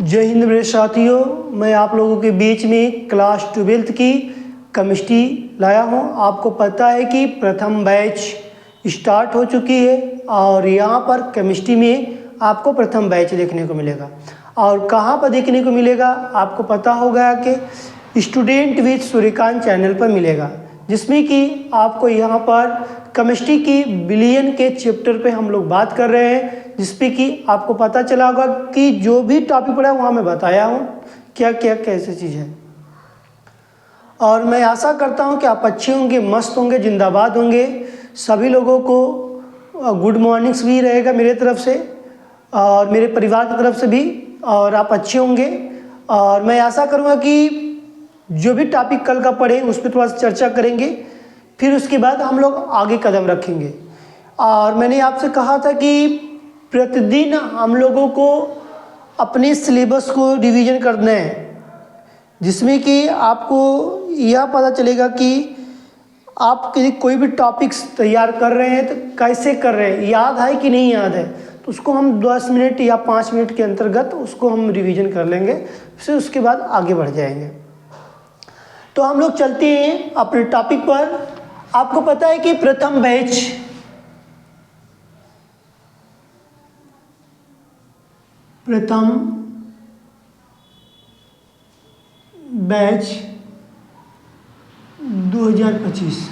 जय हिंद मेरे साथियों, मैं आप लोगों के बीच में क्लास 12th की केमिस्ट्री लाया हूं। आपको पता है कि प्रथम बैच स्टार्ट हो चुकी है और यहाँ पर केमिस्ट्री में आपको प्रथम बैच देखने को मिलेगा। और कहाँ पर देखने को मिलेगा आपको पता होगा कि स्टूडेंट विद सूर्यकांत चैनल पर मिलेगा, जिसमें कि आपको यहाँ पर केमिस्ट्री की बिलियन के चैप्टर पे हम लोग बात कर रहे हैं, जिसपे कि आपको पता चला होगा कि जो भी टॉपिक पढ़ा है वहाँ मैं बताया हूँ क्या क्या कैसे चीज़ है। और मैं आशा करता हूँ कि आप अच्छे होंगे, मस्त होंगे, जिंदाबाद होंगे। सभी लोगों को गुड मॉर्निंग्स भी रहेगा मेरे तरफ से और मेरे परिवार की तरफ से भी, और आप अच्छे होंगे। और मैं आशा करूँगा कि जो भी टॉपिक कल का पढ़े उस पर थोड़ा सा चर्चा करेंगे, फिर उसके बाद हम लोग आगे कदम रखेंगे। और मैंने आपसे कहा था कि प्रतिदिन हम लोगों को अपने सिलेबस को रिवीजन करना है, जिसमें कि आपको यह पता चलेगा कि आप कोई भी टॉपिक्स तैयार कर रहे हैं तो कैसे कर रहे हैं, याद है कि नहीं याद है। तो उसको हम 10 मिनट या 5 मिनट के अंतर्गत उसको हम रिवीजन कर लेंगे, फिर उसके बाद आगे बढ़ जाएंगे। तो हम लोग चलते हैं अपने टॉपिक पर। आपको पता है कि प्रथम बैच 2025,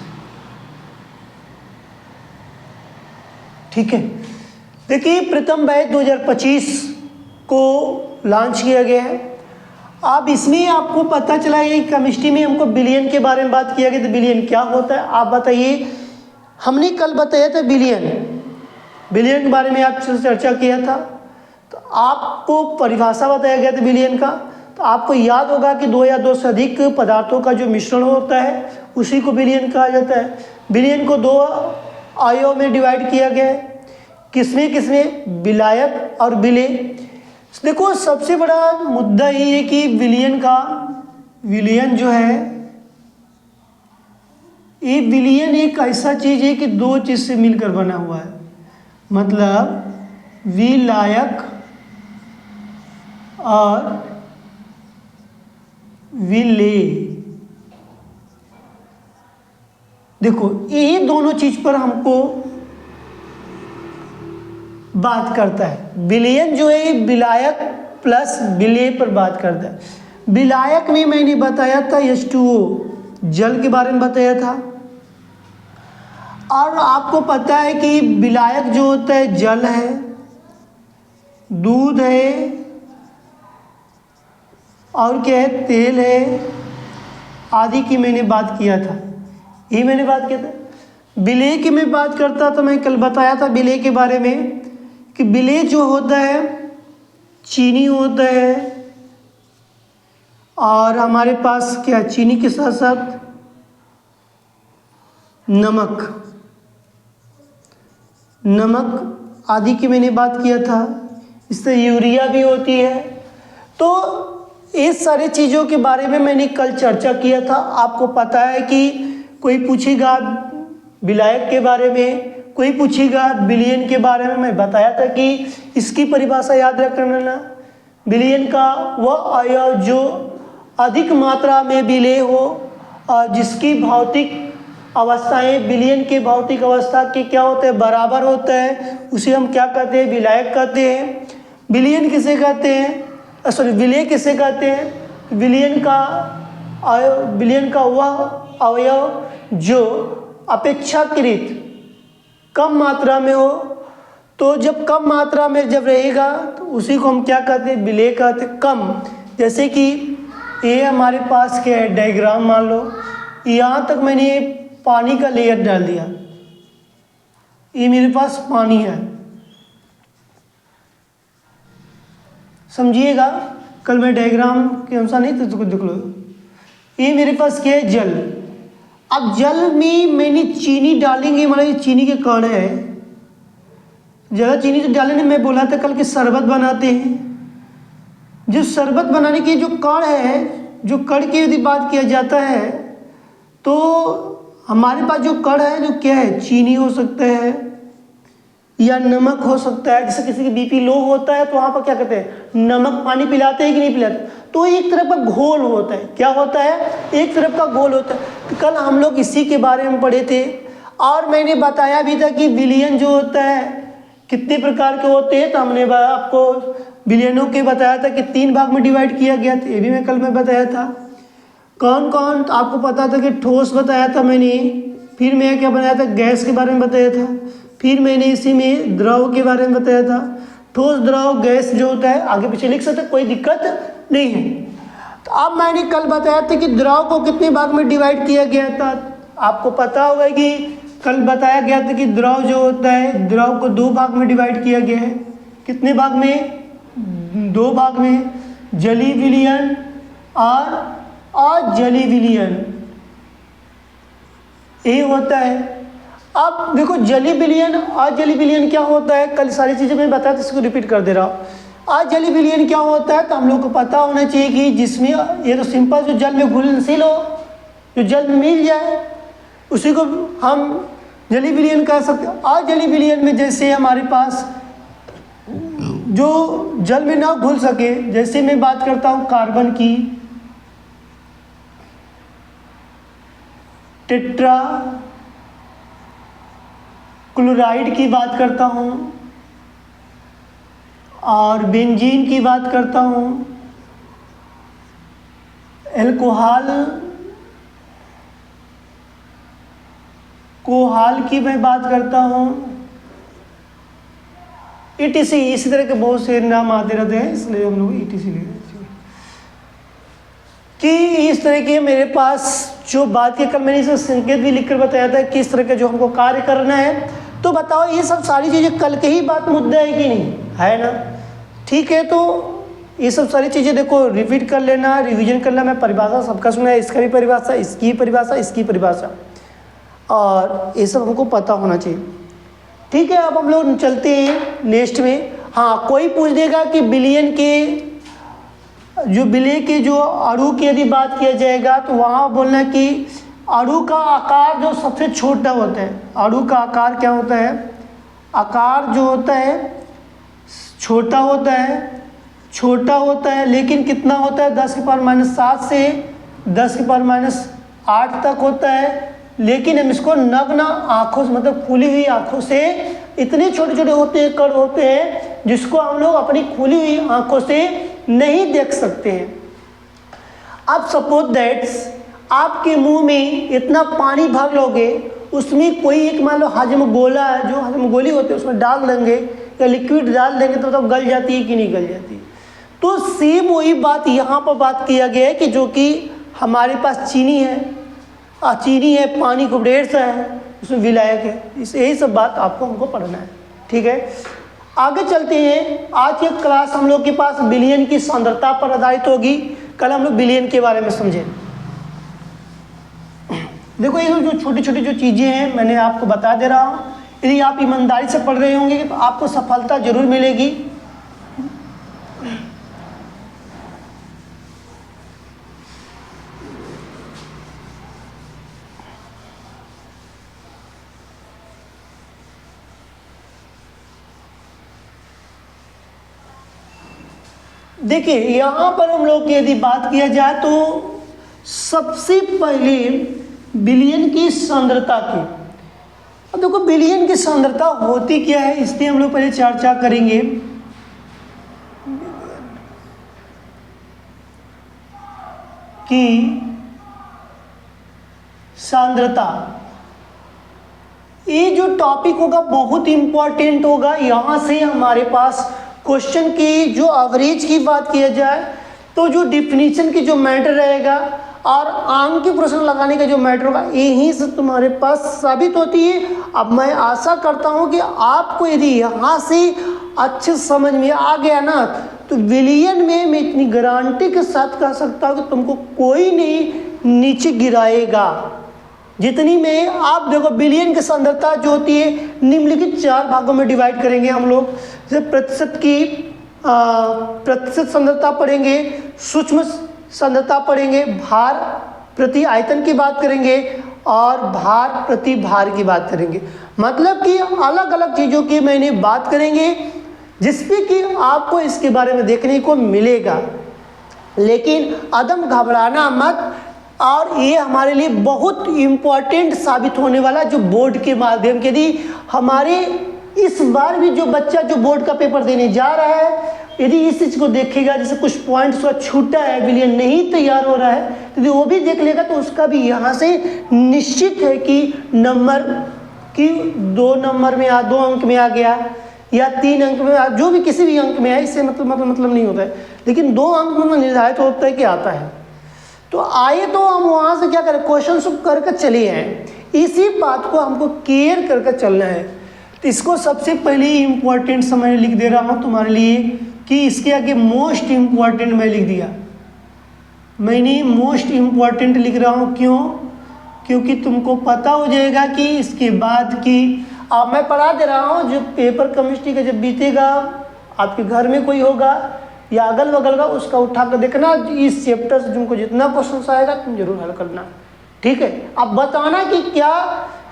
ठीक है। देखिए, प्रथम बैच 2025 को लॉन्च किया गया है। अब इसमें आपको पता चला है कि केमिस्ट्री में हमको बिलियन के बारे में बात किया गया, तो बिलियन क्या होता है आप बताइए। हमने कल बताया था बिलियन के बारे में आपसे चर्चा किया था, तो आपको परिभाषा बताया गया था बिलियन का। तो आपको याद होगा कि 2 या 2 से अधिक पदार्थों का जो मिश्रण होता है उसी को बिलियन कहा जाता है। बिलियन को 2 आयों में डिवाइड किया गया है, किसमें विलायक और विलेय। देखो, सबसे बड़ा मुद्दा ये है कि विलियन जो है, ये विलियन एक ऐसा चीज है कि 2 चीज से मिलकर बना हुआ है, मतलब विलायक और विलेय। देखो, ये दोनों चीज पर हमको बात करता है। विलियन जो है विलायक प्लस विलेय पर बात करता है। विलायक में मैंने बताया था H2O, जल के बारे में बताया था। और आपको पता है कि विलायक जो होता है जल है, दूध है, और क्या है, तेल है आदि की मैंने बात किया था। यही मैंने बात किया था। विलेय की मैं बात करता तो मैं कल बताया था विलेय के बारे में कि विलेय जो होता है चीनी होता है, और हमारे पास क्या, चीनी के साथ साथ नमक आदि की मैंने बात किया था। इससे यूरिया भी होती है। तो इस सारी चीज़ों के बारे में मैंने कल चर्चा किया था। आपको पता है कि कोई पूछेगा विलायक के बारे में, कोई पूछेगा विलियन के बारे में। मैं बताया था कि इसकी परिभाषा याद रखना, विलियन का वह अयव जो अधिक मात्रा में विलेय हो और जिसकी भौतिक अवस्थाएं विलियन की भौतिक अवस्था के क्या होते हैं, बराबर होता है, उसे हम क्या कहते हैं, विलायक कहते हैं। विलियन किसे कहते हैं, विलेय किसे कहते हैं, विलियन का वह अवयव जो अपेक्षाकृत कम मात्रा में हो। तो जब कम मात्रा में जब रहेगा तो उसी को हम क्या कहते हैं, विलेय कहते हैं। कम, जैसे कि ये हमारे पास क्या है, डायग्राम मान लो, यहाँ तक मैंने पानी का लेयर डाल दिया, ये मेरे पास पानी है, समझिएगा। कल मैं डायग्राम के अनुसार नहीं तो देख लो, ये मेरे पास क्या है, जल। अब जल में मैंने चीनी डालेंगे, मतलब ये चीनी के कण है, ज़्यादा चीनी तो डालेंगे। मैं बोला था कल के शरबत बनाते हैं, जो शरबत बनाने के जो कण है, जो कण की यदि बात किया जाता है तो हमारे पास जो कण है जो क्या है, चीनी हो सकता है, या नमक हो सकता है। जैसे किसी की बीपी लो होता है तो वहाँ पर क्या कहते हैं, नमक पानी पिलाते हैं कि नहीं पिलाते। तो एक तरह का घोल होता है। क्या होता है, एक तरफ का घोल होता है। तो कल हम लोग इसी के बारे में पढ़े थे और मैंने बताया भी था कि विलयन जो होता है कितने प्रकार के होते हैं। तो हमने आपको विलयनों के बताया था कि 3 भाग में डिवाइड किया गया था। ये भी मैं कल में बताया था। कौन कौन, तो आपको पता था कि ठोस बताया था मैंने, फिर मैं क्या बताया था, गैस के बारे में बताया था, फिर मैंने इसी में द्रव के बारे में बताया था। ठोस द्रव गैस जो होता है आगे पीछे लिख सकते, कोई दिक्कत नहीं है। तो अब मैंने कल बताया था कि द्रव को कितने भाग में डिवाइड किया गया था। आपको पता होगा कि कल बताया गया था कि द्रव जो होता है, द्रव को 2 भाग में डिवाइड किया गया है। कितने भाग में, 2 भाग में, जलीय विलयन और अजलीय विलयन, ये होता है। अब देखो जलीय विलयन अजलीय विलयन क्या होता है, कल सारी चीज़ें मैं बताया था, इसको रिपीट कर दे रहा हूँ। अजलीय विलयन क्या होता है, तो हम लोग को पता होना चाहिए कि जिसमें ये तो सिंपल जो जल में घुलनशील हो, जो जल में मिल जाए, उसी को हम जलीय विलयन कह सकते हैं। अजलीय विलयन में जैसे हमारे पास जो जल में ना घुल सके, जैसे मैं बात करता हूँ कार्बन की, टेट्रा क्लोराइड की बात करता हूँ और बेंजीन की बात करता हूँ, एल्कोहल कोहाल की मैं बात करता हूँ, ETC, इसी तरह के बहुत से नाम आते रहते हैं, इसलिए हम लोग ETC ले रहे हैं कि इस तरह के मेरे पास जो बात के कल मैंने इसे संकेत भी लिखकर बताया था किस तरह का जो हमको कार्य करना है। तो बताओ ये सब सारी चीज़ें कल के ही बात मुद्दा है कि नहीं है ना, ठीक है। तो ये सब सारी चीज़ें देखो रिपीट कर लेना, रिवीजन करना। मैं परिभाषा सबका सुना है, इसका भी परिभाषा, इसकी परिभाषा, इसकी परिभाषा, और ये सब हमको पता होना चाहिए, ठीक है। अब हम लोग चलते हैं नेक्स्ट में। हाँ, कोई पूछ देगा कि विलयन के जो विलय के जो अणु की यदि बात किया जाएगा तो वहाँ बोलना कि अणु का आकार जो सबसे छोटा होता है, अणु का आकार क्या होता है, आकार जो होता है छोटा होता है, छोटा होता है, लेकिन कितना होता है 10⁻⁷ से 10⁻⁸ तक होता है। लेकिन हम इसको नग्न आँखों से, मतलब खुली हुई आँखों से, इतने छोटे छोटे होते हैं, कण होते हैं जिसको हम लोग अपनी खुली हुई आँखों से नहीं देख सकते हैं। अब सपोज दैट्स आपके मुंह में इतना पानी भर लोगे, उसमें कोई एक मान लो हजमगोला, जो हजमगोली होते हैं उसमें डाल देंगे या लिक्विड डाल देंगे तो मतलब गल जाती है कि नहीं गल जाती। तो सेम वही बात यहाँ पर बात किया गया है कि जो कि हमारे पास चीनी है, चीनी है, पानी को 1.5 है, उसमें विलायक है, इस यही सब बात आपको हमको पढ़ना है, ठीक है। आगे चलते हैं। आज की क्लास हम लोग के पास विलयन की सांद्रता पर आधारित होगी। कल हम लोग विलयन के बारे में समझे। देखो ये जो छोटी छोटी जो चीज़ें हैं मैंने आपको बता दे रहा हूँ, यदि आप ईमानदारी से पढ़ रहे होंगे तो आपको सफलता जरूर मिलेगी। देखिए यहाँ पर हम लोग की यदि बात किया जाए तो सबसे पहले विलयन की सांद्रता की। अब देखो विलयन की सांद्रता होती क्या है, इसलिए हम लोग पहले चर्चा करेंगे। कि सांद्रता, ये जो टॉपिक होगा बहुत इंपॉर्टेंट होगा। यहाँ से हमारे पास क्वेश्चन की जो एवरेज की बात किया जाए तो जो डिफिनीशन की जो मैटर रहेगा और आंक के प्रश्न लगाने का जो मैटर होगा, यहीं से तुम्हारे पास साबित होती है। अब मैं आशा करता हूँ कि आपको यदि यहाँ से अच्छे समझ में आ गया ना, तो विलयन में मैं इतनी गारंटी के साथ कह सकता हूँ कि तुमको कोई नहीं नीचे गिराएगा। जितनी में आप देखो विलयन की सांद्रता जो होती है निम्नलिखित 4 भागों में डिवाइड करेंगे हम लोग। जैसे प्रतिशत की प्रतिशत सांद्रता पढ़ेंगे, सूक्ष्म सांद्रता पढ़ेंगे, भार प्रति आयतन की बात करेंगे और भार प्रति भार की बात करेंगे। मतलब कि अलग अलग चीज़ों की मैंने बात करेंगे जिसपे कि आपको इसके बारे में देखने को मिलेगा। लेकिन अदम घबराना मत, और ये हमारे लिए बहुत इम्पोर्टेंट साबित होने वाला, जो बोर्ड के माध्यम के यदि हमारे इस बार भी जो बच्चा जो बोर्ड का पेपर देने जा रहा है, यदि इस चीज़ को देखेगा, जैसे कुछ पॉइंट्स का छूटा है, विलियन नहीं तैयार हो रहा है, तो यदि वो भी देख लेगा तो उसका भी यहाँ से निश्चित है कि नंबर कि 2 नंबर में 2 अंक में आ गया या 3 अंक में, जो भी किसी भी अंक में आए, इससे मतलब नहीं होता है, लेकिन 2 अंक में निर्धारित होता है कि आता है। तो आए तो हम वहाँ से क्या करें, क्वेश्चन सब करके चले आए। इसी बात को हमको केयर करके चलना है। तो इसको सबसे पहले इम्पोर्टेंट समय लिख दे रहा हूँ तुम्हारे लिए कि इसके आगे मोस्ट इम्पॉर्टेंट मैं लिख दिया। मैंने मोस्ट इम्पॉर्टेंट लिख रहा हूँ, क्यों? क्योंकि तुमको पता हो जाएगा कि इसके बाद की, अब मैं पढ़ा दे रहा हूँ, जो पेपर केमिस्ट्री का जब बीतेगा, आपके घर में कोई होगा या अगल बगल का, उसका उठा कर देखना, इस चैप्टर से तुमको जितना क्वेश्चन आएगा तुम जरूर हल करना, ठीक है? अब बताना कि क्या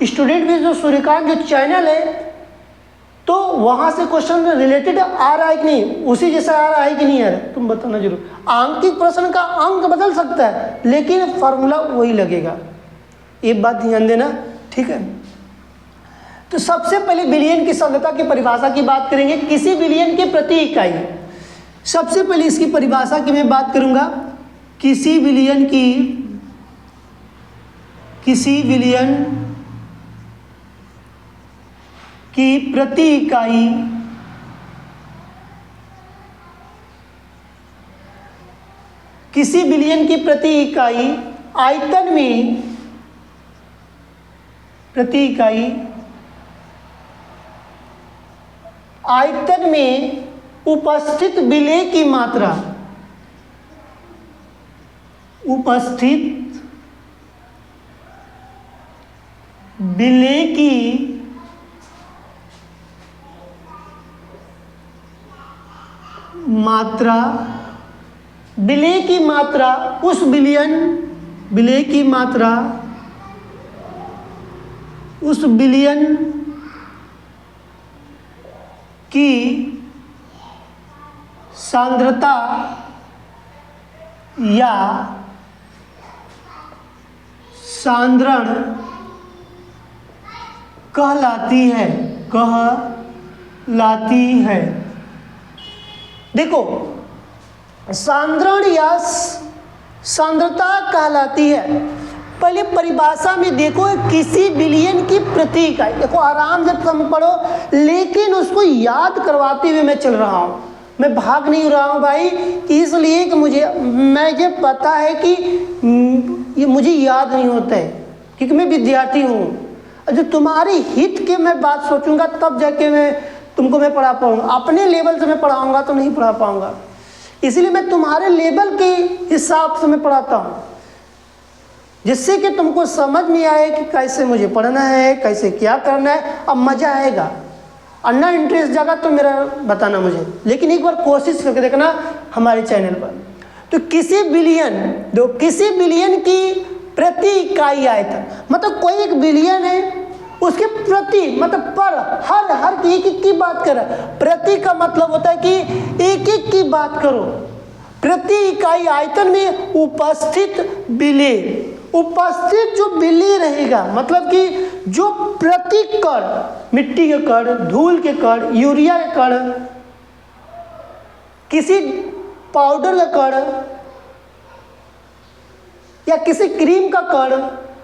स्टूडेंट भी जो सूर्यकांत जो चैनल है, तो वहाँ से क्वेश्चन रिलेटेड आ रहा है कि नहीं, उसी जैसा आ रहा है कि नहीं आ रहा है, तुम बताना जरूर। आंकिक प्रश्न का अंक बदल सकता है, लेकिन फॉर्मूला वही लगेगा, ये बात ध्यान देना, ठीक है? तो सबसे पहले बिलियन की सांद्रता की परिभाषा की बात करेंगे। किसी बिलियन के प्रति इकाई, सबसे पहले इसकी परिभाषा की मैं बात करूंगा। किसी बिलियन की प्रति इकाई किसी बिलियन की प्रति इकाई आयतन में, प्रति इकाई आयतन में उपस्थित विलेय की मात्रा, उपस्थित विलेय की मात्रा, विलेय की मात्रा उस विलियन, विलेय की मात्रा उस विलियन की सांद्रता या सांद्रण कहलाती है। देखो, सांद्रण या सांद्रता कहलाती है। पहले परिभाषा में देखो, किसी बिलियन की प्रति इकाई, देखो आराम से तुम पढ़ो, लेकिन उसको याद करवाते हुए मैं चल रहा हूँ, मैं भाग नहीं रहा हूँ भाई, इसलिए कि मुझे पता है कि ये मुझे याद नहीं होता है, क्योंकि मैं विद्यार्थी हूँ। जो तुम्हारे हित के मैं बात सोचूंगा तब जाके मैं पढ़ा पाऊंगा। अपने लेवल से मैं पढ़ाऊंगा तो नहीं पढ़ा पाऊंगा, इसलिए मैं तुम्हारे लेवल के हिसाब से मैं पढ़ाता हूँ, जिससे कि तुमको समझ में आए कि कैसे मुझे पढ़ना है, कैसे क्या करना है। अब मज़ा आएगा, अन्ना इंटरेस्ट जागा तो मेरा बताना मुझे, लेकिन एक बार कोशिश करके देखना हमारे चैनल पर। तो किसी बिलियन की प्रति इकाई आयतन, मतलब कोई एक बिलियन है, उसके प्रति मतलब पर हर एक की बात कर रहा है। प्रति का मतलब होता है कि एक की बात करो। प्रति इकाई आयतन में उपस्थित विलेय, उपस्थित जो विलेय रहेगा, मतलब कि जो प्रति कण, मिट्टी के कण, धूल के कण, यूरिया के कण, किसी पाउडर का कण या किसी क्रीम का कण,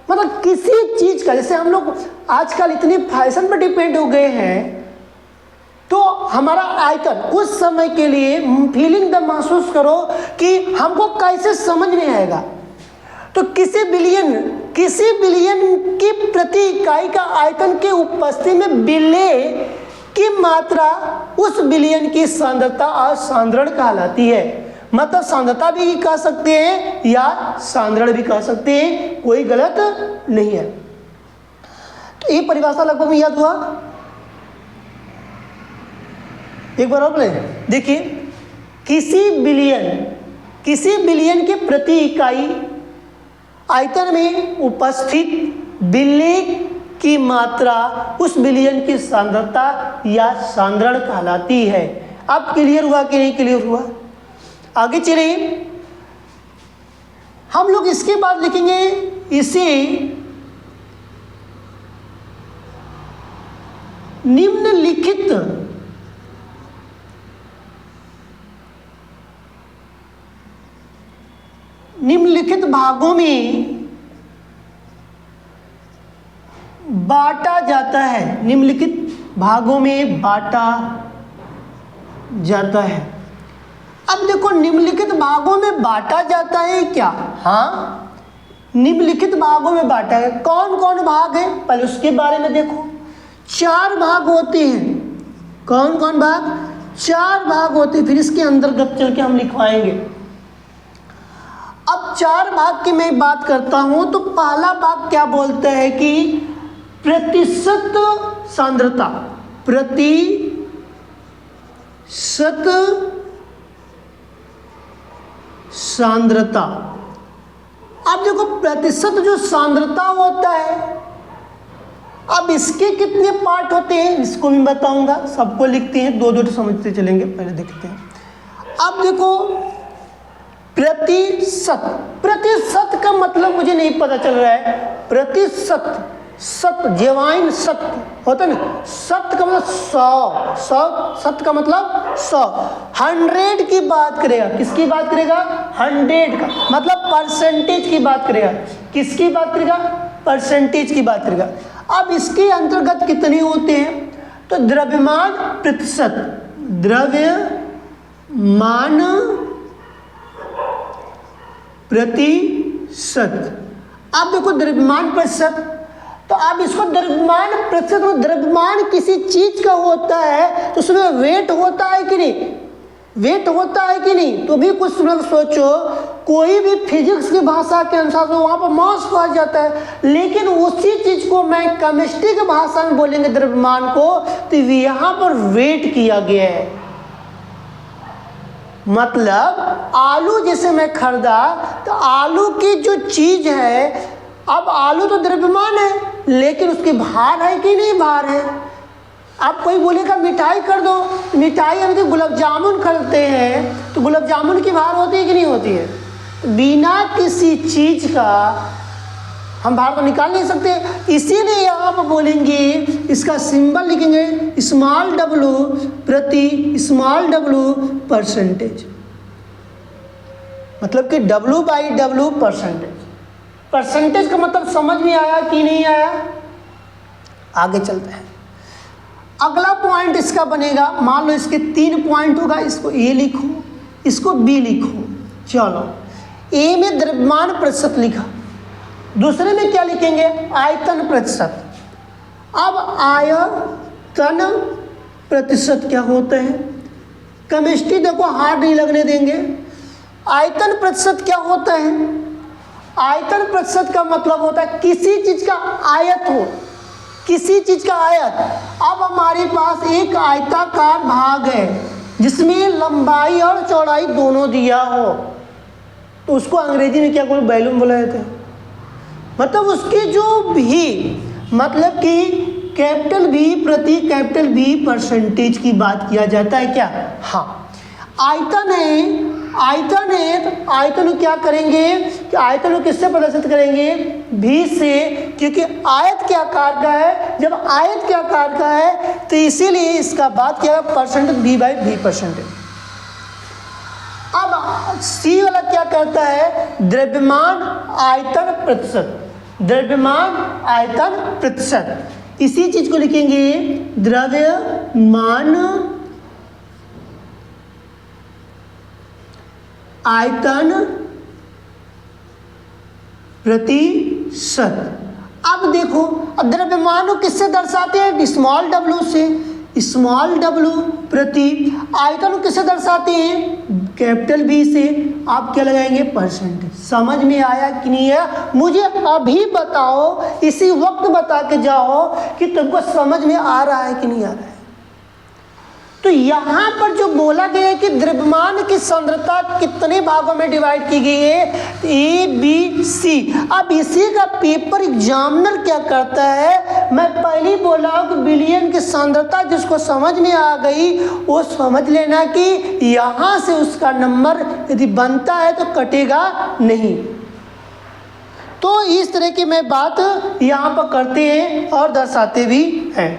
मतलब किसी चीज का, जैसे हम लोग आजकल इतने फैशन पर डिपेंड हो गए हैं, तो हमारा आयतन कुछ समय के लिए फीलिंग द महसूस करो कि हमको कैसे समझ में आएगा। तो किसी बिलियन की प्रति इकाई का आयतन के उपस्थिति में विलेय की मात्रा उस बिलियन की सांद्रता और सांद्रण कहलाती है। मतलब सांद्रता भी कह सकते हैं या सांद्रण भी कह सकते हैं, कोई गलत नहीं है। तो ये परिभाषा लगभग में याद हुआ। एक बार और बोले, देखिए, किसी बिलियन के प्रति इकाई आयतन में उपस्थित विलेय की मात्रा उस विलयन की सांद्रता या सांद्रण कहलाती है। अब क्लियर हुआ कि नहीं क्लियर हुआ? आगे चलिए, हम लोग इसके बाद लिखेंगे इसे निम्नलिखित भागों में बांटा जाता है। निम्नलिखित भागों में बांटा जाता है। अब देखो, निम्नलिखित भागों में बांटा जाता है क्या? हाँ, निम्नलिखित भागों में बांटा है। कौन कौन भाग है पहले उसके बारे में देखो। 4 भाग होते हैं। कौन कौन भाग? 4 भाग होते हैं। फिर इसके अंतर्गत चल के हम लिखवाएंगे। अब 4 भाग की मैं बात करता हूं तो पहला भाग क्या बोलता है कि प्रतिशत सांद्रता। प्रतिशत सांद्रता। अब देखो, प्रतिशत जो सांद्रता होता है, अब इसके कितने पार्ट होते हैं इसको भी बताऊंगा। सबको लिखते हैं, 2-2 समझते चलेंगे। पहले देखते हैं। अब देखो, प्रतिशत। प्रतिशत का मतलब मुझे नहीं पता चल रहा है। प्रतिशत, सत, जेवाइन सत होता है ना। सत का मतलब 100, सत का मतलब 100। 100 की बात करेगा। किसकी बात करेगा? 100 का मतलब परसेंटेज की बात करेगा। किसकी बात करेगा? परसेंटेज की बात करेगा। अब इसके अंतर्गत कितने होते हैं? तो द्रव्यमान प्रतिशत, द्रव्यमान प्रतिशत। अब देखो, द्रव्यमान प्रतिशत, तो अब इसको द्रव्यमान प्रतिशत, द्रव्यमान किसी चीज का होता है तो उसमें वेट होता है कि नहीं? वेट होता है कि नहीं? तो भी कुछ लोग सोचो, कोई भी फिजिक्स की भाषा के अनुसार तो वहां पर मास कहा जाता है, लेकिन उसी चीज को मैं केमिस्ट्री की भाषा में बोलेंगे द्रव्यमान को, तो यहाँ पर वेट किया गया है। मतलब आलू जैसे मैं खरीदा, तो आलू की जो चीज है, अब आलू तो द्रव्यमान है, लेकिन उसकी भार है कि नहीं? भार है। अब कोई बोलेगा मिठाई कर दो, मिठाई अभी तो गुलाब जामुन खरीदते हैं, तो गुलाब जामुन की भार होती है कि नहीं होती है? बिना किसी चीज का हम भार को निकाल नहीं सकते। इसीलिए यहाँ पर बोलेंगे, इसका सिंबल लिखेंगे स्मॉल w प्रति स्मॉल w परसेंटेज। मतलब कि W/W परसेंटेज। परसेंटेज का मतलब समझ में आया कि नहीं आया? आगे चलते हैं। अगला पॉइंट इसका बनेगा, मान लो इसके 3 पॉइंट होगा, इसको A लिखो, इसको B लिखो। चलो, A में द्रव्यमान प्रतिशत लिखा, दूसरे में क्या लिखेंगे? आयतन प्रतिशत। अब आयतन प्रतिशत क्या होता है? केमिस्ट्री देखो हार्ड नहीं लगने देंगे। आयतन प्रतिशत क्या होता है? आयतन प्रतिशत का मतलब होता है किसी चीज का आयत हो, किसी चीज का आयत। अब हमारे पास एक आयताकार भाग है जिसमें लंबाई और चौड़ाई दोनों दिया हो, तो उसको अंग्रेजी में क्या बोल, वॉल्यूम बोला जाता है। मतलब उसकी जो भी, मतलब कि कैपिटल V प्रति कैपिटल V परसेंटेज की बात किया जाता है क्या? हाँ। आयतन है, आयतन है, तो आयतन को क्या करेंगे कि आयतन को किससे प्रदर्शित करेंगे? V से, क्योंकि आयत के आकार का है। जब आयत के आकार का है तो इसीलिए इसका बात किया परसेंटेज V/V परसेंटेज। अब C वाला क्या करता है? द्रव्यमान आयतन प्रतिशत। द्रव्यमान आयतन प्रतिशत, इसी चीज को लिखेंगे द्रव्यमान आयतन प्रतिशत। अब देखो, द्रव्यमान को किससे दर्शाते हैं? स्मॉल w से। स्मॉल w प्रति आयतन को किससे दर्शाते हैं? कैपिटल V से। आप क्या लगाएंगे? परसेंटेज। समझ में आया कि नहीं है? मुझे अभी बताओ, इसी वक्त बता के जाओ कि तुमको समझ में आ रहा है कि नहीं आ रहा है। तो तो यहाँ पर जो बोला गया है कि द्रव्यमान की सांद्रता कितने भागों में डिवाइड की गई है, ए बी सी। अब इसी का पेपर एग्जामिनर क्या करता है, मैं पहले ही बोला हूँ कि बिलियन की सांद्रता जिसको समझ में आ गई वो समझ लेना कि यहाँ से उसका नंबर यदि बनता है तो कटेगा नहीं। तो इस तरह की मैं बात यहाँ पर करते हैं और दर्शाते भी हैं।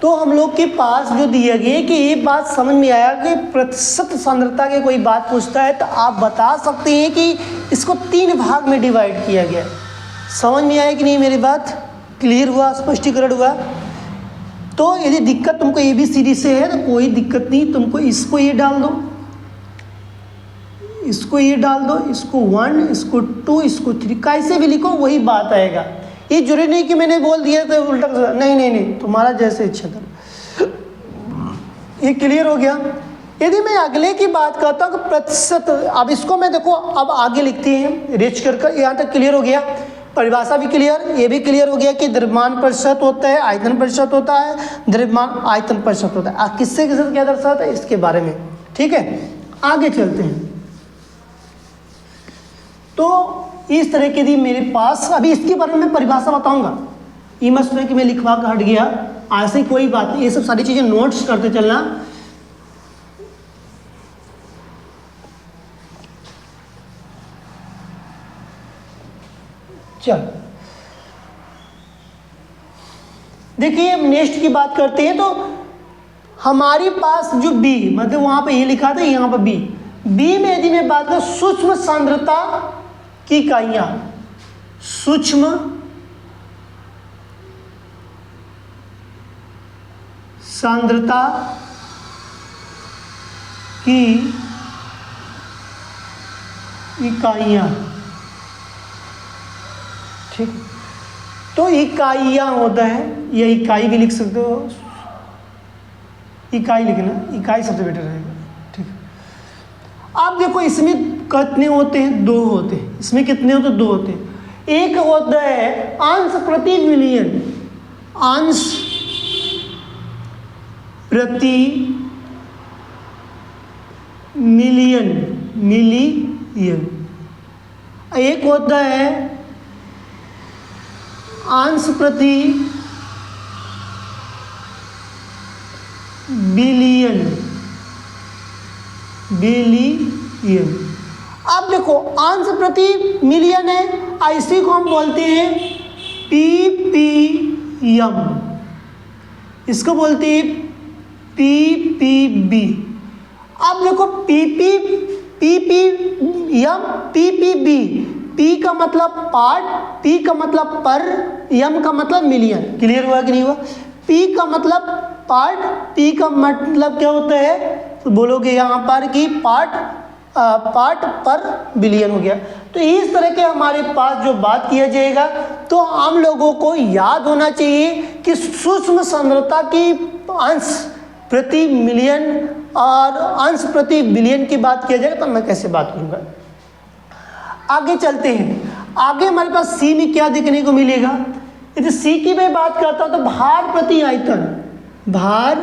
तो हम लोग के पास जो दिया गया कि ये बात समझ में आया कि प्रतिशत सांद्रता के कोई बात पूछता है तो आप बता सकते हैं कि इसको 3 भाग में डिवाइड किया गया। समझ में आया कि नहीं, मेरी बात क्लियर हुआ, स्पष्टीकरण हुआ? तो यदि दिक्कत तुमको ABCD से है तो कोई दिक्कत नहीं, तुमको इसको ये डाल दो, इसको ये डाल दो, इसको 1, इसको 2, इसको 3, कैसे भी लिखो वही बात आएगा। ये जरूरी नहीं कि मैंने बोल दिया तो उल्टा, नहीं, तुम्हारा जैसे इच्छा कर। ये क्लियर हो गया। यदि मैं अगले की बात करता हूँ कि प्रतिशत, अब इसको मैं देखो अब आगे लिखते हैं रेच कर, यहाँ तक क्लियर हो गया, परिभाषा भी क्लियर, ये भी क्लियर हो गया कि द्रव्यमान प्रतिशत होता है, आयतन प्रतिशत होता है, द्रव्यमान आयतन प्रतिशत होता है। किससे किससे क्या दर्शाता है इसके बारे में, ठीक है। आगे चलते हैं। तो इस तरह के यदि मेरे पास, अभी इसके बारे में परिभाषा बताऊंगा, ये मत सोचो कि मैं लिखवा कर हट गया, ऐसी कोई बात नहीं, ये सब सारी चीजें नोट्स करते चलना। चल देखिए नेक्स्ट की बात करते हैं। तो हमारे पास जो B, मतलब वहां पे ये लिखा था, यहाँ पर B में यदि मैं बात करूं सूक्ष्म सांद्रता की इकाइयां, सूक्ष्म सांद्रता की इकाइयां, ठीक। तो इकाइयां होता है, या इकाई भी लिख सकते हो, इकाई लिखना, इकाई सबसे बेटर रहेगा, ठीक। आप देखो इसमें कितने होते हैं, 2 होते हैं। इसमें कितने होते हैं, 2 होते हैं। एक होता है अंश प्रति मिलियन, अंश प्रति मिलियन, मिलियन। एक होता है अंश प्रति बिलियन, बिलियन। अब देखो अंश प्रति मिलियन है, इसी को हम बोलते हैं ppm, इसको बोलते हैं ppb। अब देखो ppm, ppb, p का मतलब पार्ट, p का मतलब पर, m का मतलब मिलियन। क्लियर हुआ कि नहीं हुआ? p का मतलब पार्ट, p का मतलब क्या होता है, तो बोलोगे यहाँ पर कि पार्ट पर बिलियन हो गया। तो इस तरह के हमारे पास जो बात किया जाएगा, तो हम लोगों को याद होना चाहिए कि सूक्ष्म सांद्रता की अंश प्रति मिलियन और अंश प्रति बिलियन की बात किया जाएगा, तो मैं कैसे बात करूँगा। आगे चलते हैं। आगे हमारे पास सी में क्या देखने को मिलेगा, यदि सी की मैं बात करता हूँ तो भार प्रति आयतन, भार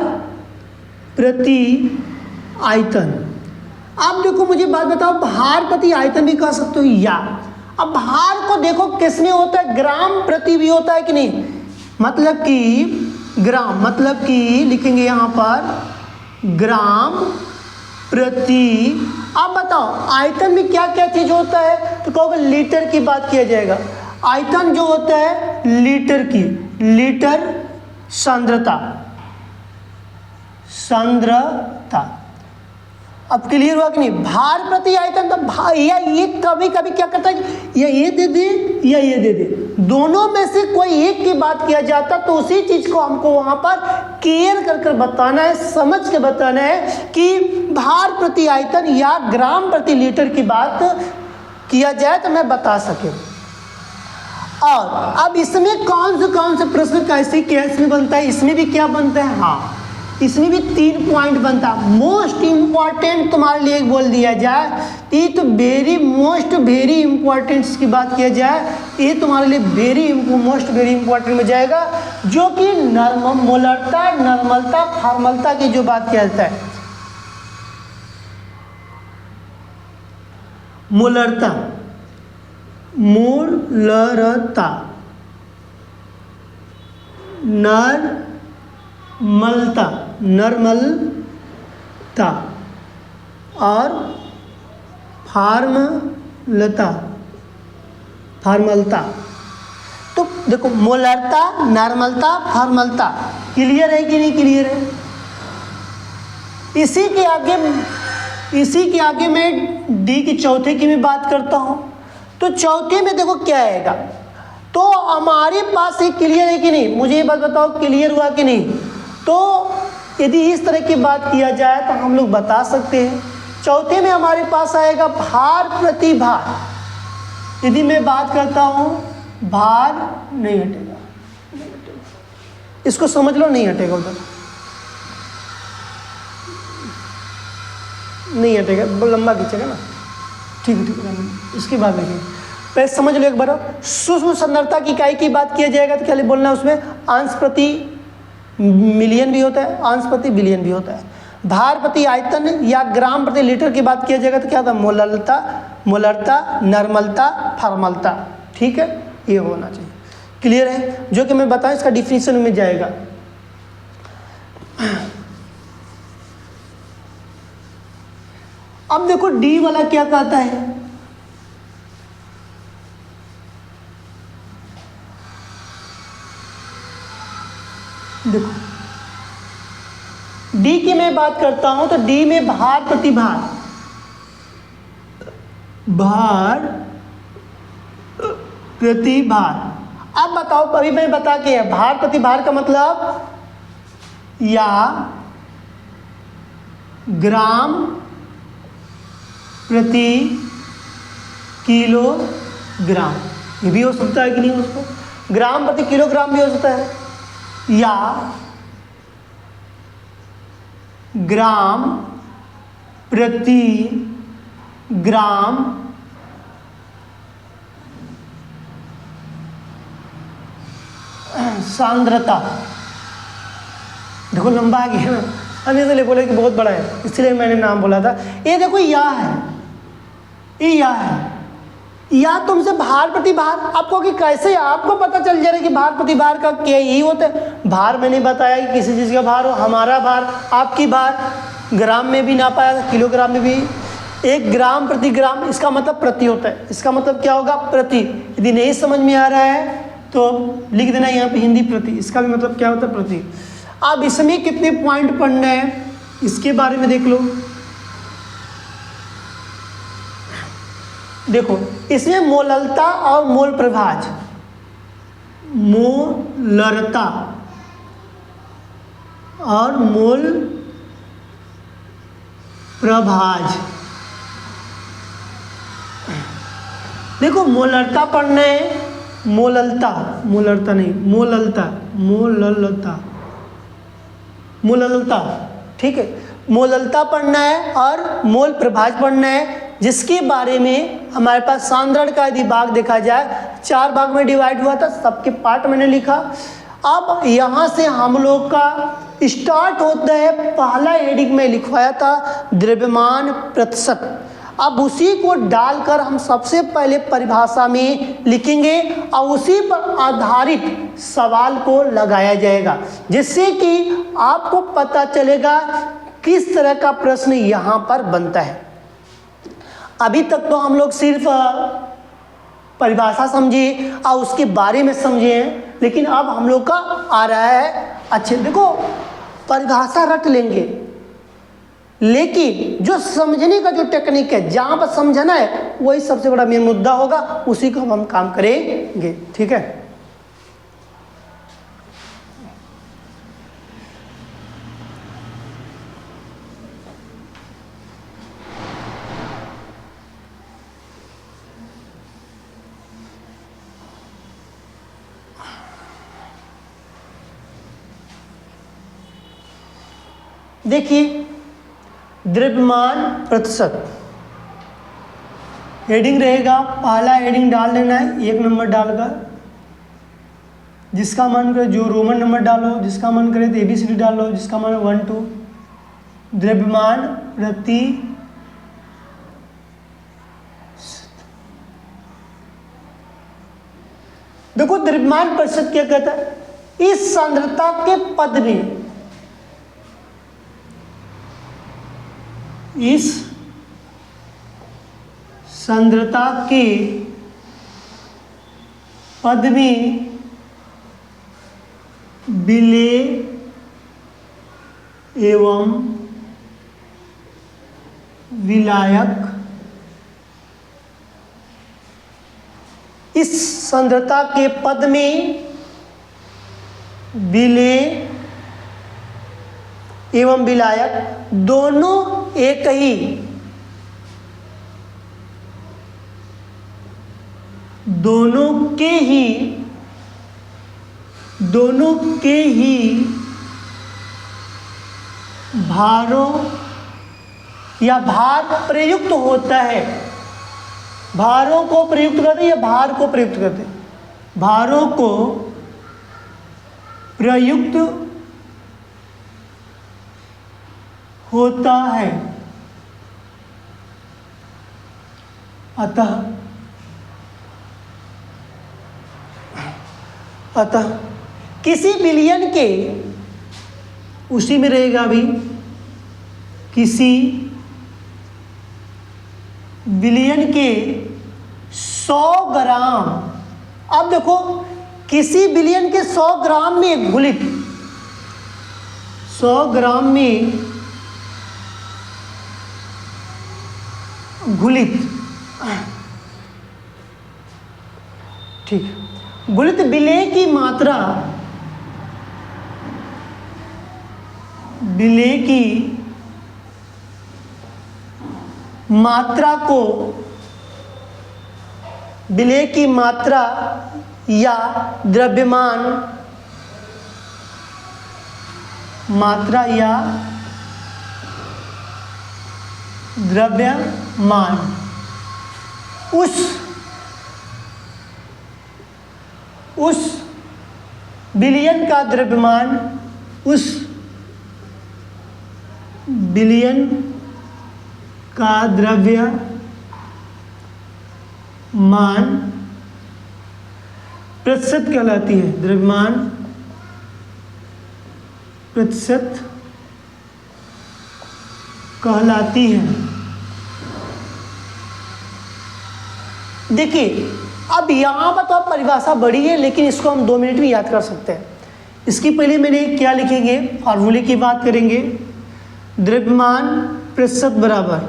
प्रति आयतन। अब देखो मुझे बात बताओ, भार प्रति आयतन भी कह सकते हो या। अब भार को देखो किस में होता है, ग्राम प्रति भी होता है कि नहीं, मतलब कि ग्राम, मतलब कि लिखेंगे यहाँ पर ग्राम प्रति। अब बताओ आयतन में क्या क्या चीज होता है, तो कहोगे लीटर की बात किया जाएगा। आयतन जो होता है लीटर की, लीटर सांद्रता, सांद्रता। अब क्लियर हुआ कि नहीं, भार प्रति आयतन। तो या ये कभी कभी क्या करता है, या ये दे दे या ये दे दे, दोनों में से कोई एक की बात किया जाता, तो उसी चीज को हमको वहां पर क्लियर कर बताना है, समझ के बताना है कि भार प्रति आयतन या ग्राम प्रति लीटर की बात किया जाए तो मैं बता सके। और अब इसमें कौन से प्रश्न कैसे क्या इसमें बनता है, इसमें भी क्या बनता है, हाँ इसमें भी 3 पॉइंट बनता। मोस्ट इम्पॉर्टेंट तुम्हारे लिए बोल दिया जाए ये तो वेरी इम्पॉर्टेंट की बात किया जाए, ये तुम्हारे लिए मोस्ट वेरी इम्पॉर्टेंट में जाएगा, जो कि मोलरता, नॉर्मलता, फॉर्मलता की जो बात किया जाता है। मोलरता, मोलरता, नॉर्मलता और फॉर्मलता। तो देखो मोलरता, नॉर्मलता, फॉर्मलता क्लियर है कि नहीं क्लियर है? इसी के आगे मैं डी की चौथे की मैं बात करता हूं। तो चौथे में देखो क्या आएगा, तो हमारे पास एक क्लियर है कि नहीं, मुझे ये बात बताओ क्लियर हुआ कि नहीं? तो यदि इस तरह की बात किया जाए तो हम लोग बता सकते हैं। चौथे में हमारे पास आएगा भार प्रति भार। यदि मैं बात करता हूं भार नहीं हटेगा, इसको समझ लो, नहीं हटेगा, उधर नहीं हटेगा, लंबा खींचेगा ना, ठीक है। इसके बाद देखिए पहले समझ लो एक बार, सूक्ष्म सांद्रता की इकाई की बात किया जाएगा तो क्या बोलना है उसमें, अंश प्रति मिलियन भी होता है, अंश प्रति बिलियन भी होता है। भार प्रति आयतन या ग्राम प्रति लीटर की बात किया जाएगा तो क्या होता है, मोलरता, नॉर्मलता, फॉर्मलता। ठीक है, ये होना चाहिए, क्लियर है? जो कि मैं बताऊं इसका डिफिनीशन में जाएगा। अब देखो डी वाला क्या कहता है, देखो डी की मैं बात करता हूं तो डी में भार प्रति भार, भार प्रति भार। अब बताओ, अभी मैं बता के भार प्रति भार का मतलब या ग्राम प्रति किलोग्राम, ये भी हो सकता है कि नहीं, उसको ग्राम प्रति किलोग्राम भी हो सकता है, या ग्राम प्रति ग्राम सांद्रता। देखो लंबा आ गया ना, अब इसलिए बोले कि बहुत बड़ा है, इसलिए मैंने नाम बोला था। ये देखो या है, ये या है, या तुमसे भार प्रति भार, आपको कि कैसे आपको पता चल जा रहा है कि भार प्रति भार का क्या यही होता है? भार मैंने बताया कि किसी चीज़ का भार हो, हमारा भार, आपकी भार, ग्राम में भी ना पाया, किलोग्राम में भी। 1 ग्राम प्रति ग्राम, इसका मतलब प्रति होता है, इसका मतलब क्या होगा, प्रति। यदि नहीं समझ में आ रहा है तो लिख देना यहाँ पे हिंदी प्रति, इसका भी मतलब क्या होता है, प्रति। अब इसमें कितने पॉइंट पढ़ना है इसके बारे में देख लो। देखो इसमें मोललता और मोल प्रभाज, मोलरता और मोल प्रभाज। देखो मोलरता पढ़ना है, मोललता, मोलरता नहीं, मोललता, ठीक है, मोललता पढ़ना है और मोल प्रभाज पढ़ना है, जिसके बारे में हमारे पास सांद्रण का यदि भाग देखा जाए 4 भाग में डिवाइड हुआ था, सबके पार्ट मैंने लिखा। अब यहाँ से हम लोग का स्टार्ट होता है, पहला हेडिंग में लिखवाया था द्रव्यमान प्रतिशत। अब उसी को डालकर हम सबसे पहले परिभाषा में लिखेंगे और उसी पर आधारित सवाल को लगाया जाएगा, जिससे कि आपको पता चलेगा किस तरह का प्रश्न यहाँ पर बनता है। अभी तक तो हम लोग सिर्फ परिभाषा समझे और उसके बारे में समझे हैं, लेकिन अब हम लोग का आ रहा है, अच्छे देखो परिभाषा रट लेंगे, लेकिन जो समझने का जो टेक्निक है, जहाँ पर समझना है वही सबसे बड़ा मेन मुद्दा होगा, उसी को हम काम करेंगे। ठीक है, देखिए द्रव्यमान प्रतिशत हेडिंग रहेगा, पहला हेडिंग डाल लेना है 1 नंबर डालकर, जिसका मन करे जो रोमन नंबर डालो, जिसका मन करे तो ABCD डालो, जिसका मन 1 2। द्रव्यमान प्रति देखो द्रव्यमान प्रतिशत क्या कहता है, इस सांद्रता के पद में, इस सांद्रता के पद में विलेय एवं विलायक, इस सांद्रता के पद में विलेय एवं विलायक दोनों एक ही, दोनों के ही भारों या भार प्रयुक्त होता है, भारों को प्रयुक्त करते हैं या भार को प्रयुक्त करते हैं, भारों को प्रयुक्त होता है। अतः किसी विलयन के, उसी में रहेगा अभी, किसी विलयन के 100 ग्राम, अब देखो किसी विलयन के 100 ग्राम में घुलित, 100 ग्राम में घुलित, ठीक है, घुलित विलेय की मात्रा, विलेय की मात्रा को, विलेय की मात्रा या द्रव्यमान, मात्रा या द्रव्यमान उस विलयन का द्रव्यमान, उस विलयन का द्रव्यमान प्रतिशत कहलाती है, द्रव्यमान प्रतिशत कहलाती है। देखिए अब यहाँ पर तो अब परिभाषा बड़ी है, लेकिन इसको हम 2 मिनट में याद कर सकते हैं। इसकी पहले मैंने क्या लिखेंगे, फार्मूले की बात करेंगे। द्रव्यमान प्रतिशत बराबर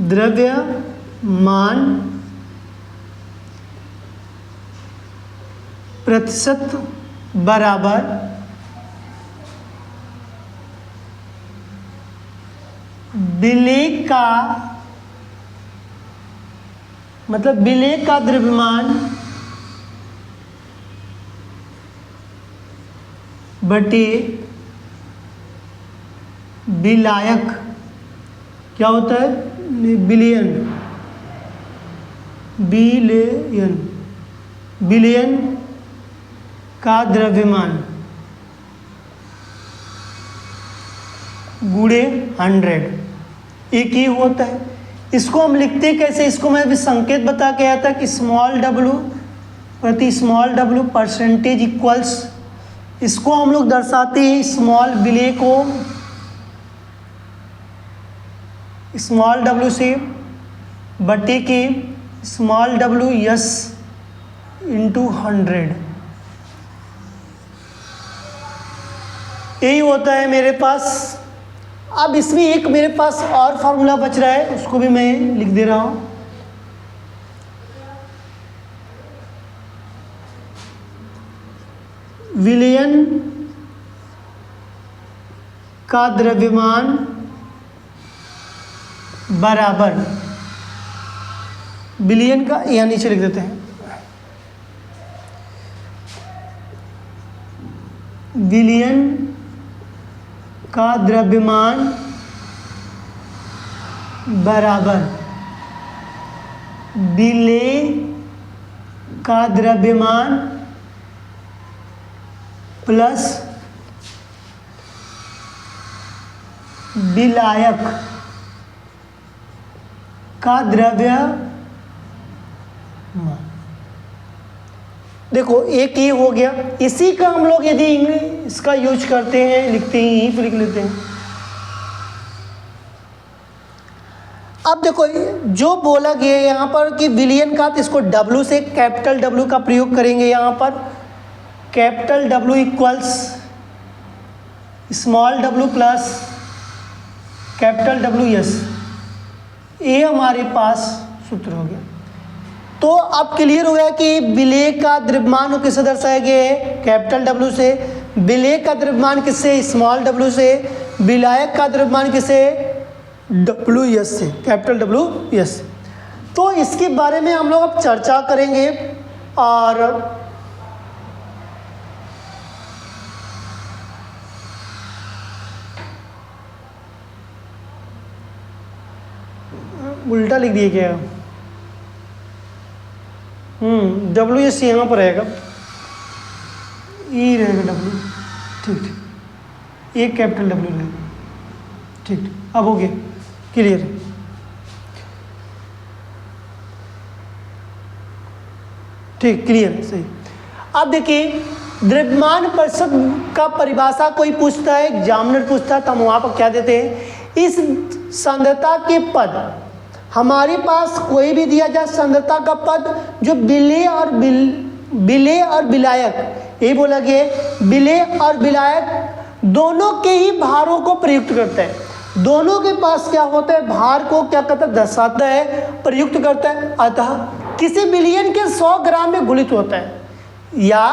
द्रव्यमान प्रतिशत बराबर विलेय का, मतलब विलेय का द्रव्यमान बटे विलायक, क्या होता है, विलयन, विलयन, विलयन का द्रव्यमान गुणे 100, एक ही होता है। इसको हम लिखते कैसे, इसको मैं अभी संकेत बता के आया था कि स्मॉल w प्रति स्मॉल w परसेंटेज इक्वल्स, इसको हम लोग दर्शाते हैं स्मॉल विलेय को स्मॉल w से बटे के स्मॉल w यस इंटू 100, यही होता है मेरे पास। अब इसमें एक मेरे पास और फार्मूला बच रहा है, उसको भी मैं लिख दे रहा हूँ। विलयन का द्रव्यमान बराबर, विलयन का, यहाँ नीचे लिख देते हैं, विलयन का द्रव्यमान बराबर विलेय का द्रव्यमान प्लस विलायक का द्रव्यमान। देखो एक ये हो गया, इसी का हम लोग यदि इसका यूज करते हैं, लिखते हैं, यहीं पर लिख लेते हैं। अब देखो जो बोला गया है यहाँ पर कि विलयन का, तो इसको W से कैपिटल W का प्रयोग करेंगे। यहाँ पर capital W equals small w plus capital WS, ये हमारे पास सूत्र हो गया। तो अब क्लियर हो गया कि विलेय का द्रव्यमान किससे दर्शाया गया है, कैपिटल W से। विलेय का द्रव्यमान किससे, स्मॉल w से। विलायक का द्रव्यमान किससे, WS से, कैपिटल WS। तो इसके बारे में हम लोग अब चर्चा करेंगे। और उल्टा लिख दिया क्या, WS यहाँ पर रहेगा, ई रहेगा W, ठीक ठीक, एक कैपिटल W रहेगा, ठीक। अब हो गया क्लियर, ठीक क्लियर, सही। अब देखिए द्रव्यमान प्रतिशत का परिभाषा कोई पूछता है, एग्जामिनर पूछता है, तो हम वहाँ पर क्या देते हैं, इस सांद्रता के पद, हमारे पास कोई भी दिया जाए सांद्रता का पद जो विलेय और विलायक, ये बोला गया विलेय और विलायक दोनों के ही भारों को प्रयुक्त करता है। दोनों के पास क्या होता है, भार को क्या करता है, दर्शाता है, प्रयुक्त करता है। अतः किसी विलयन के 100 ग्राम में घुलित होता है, या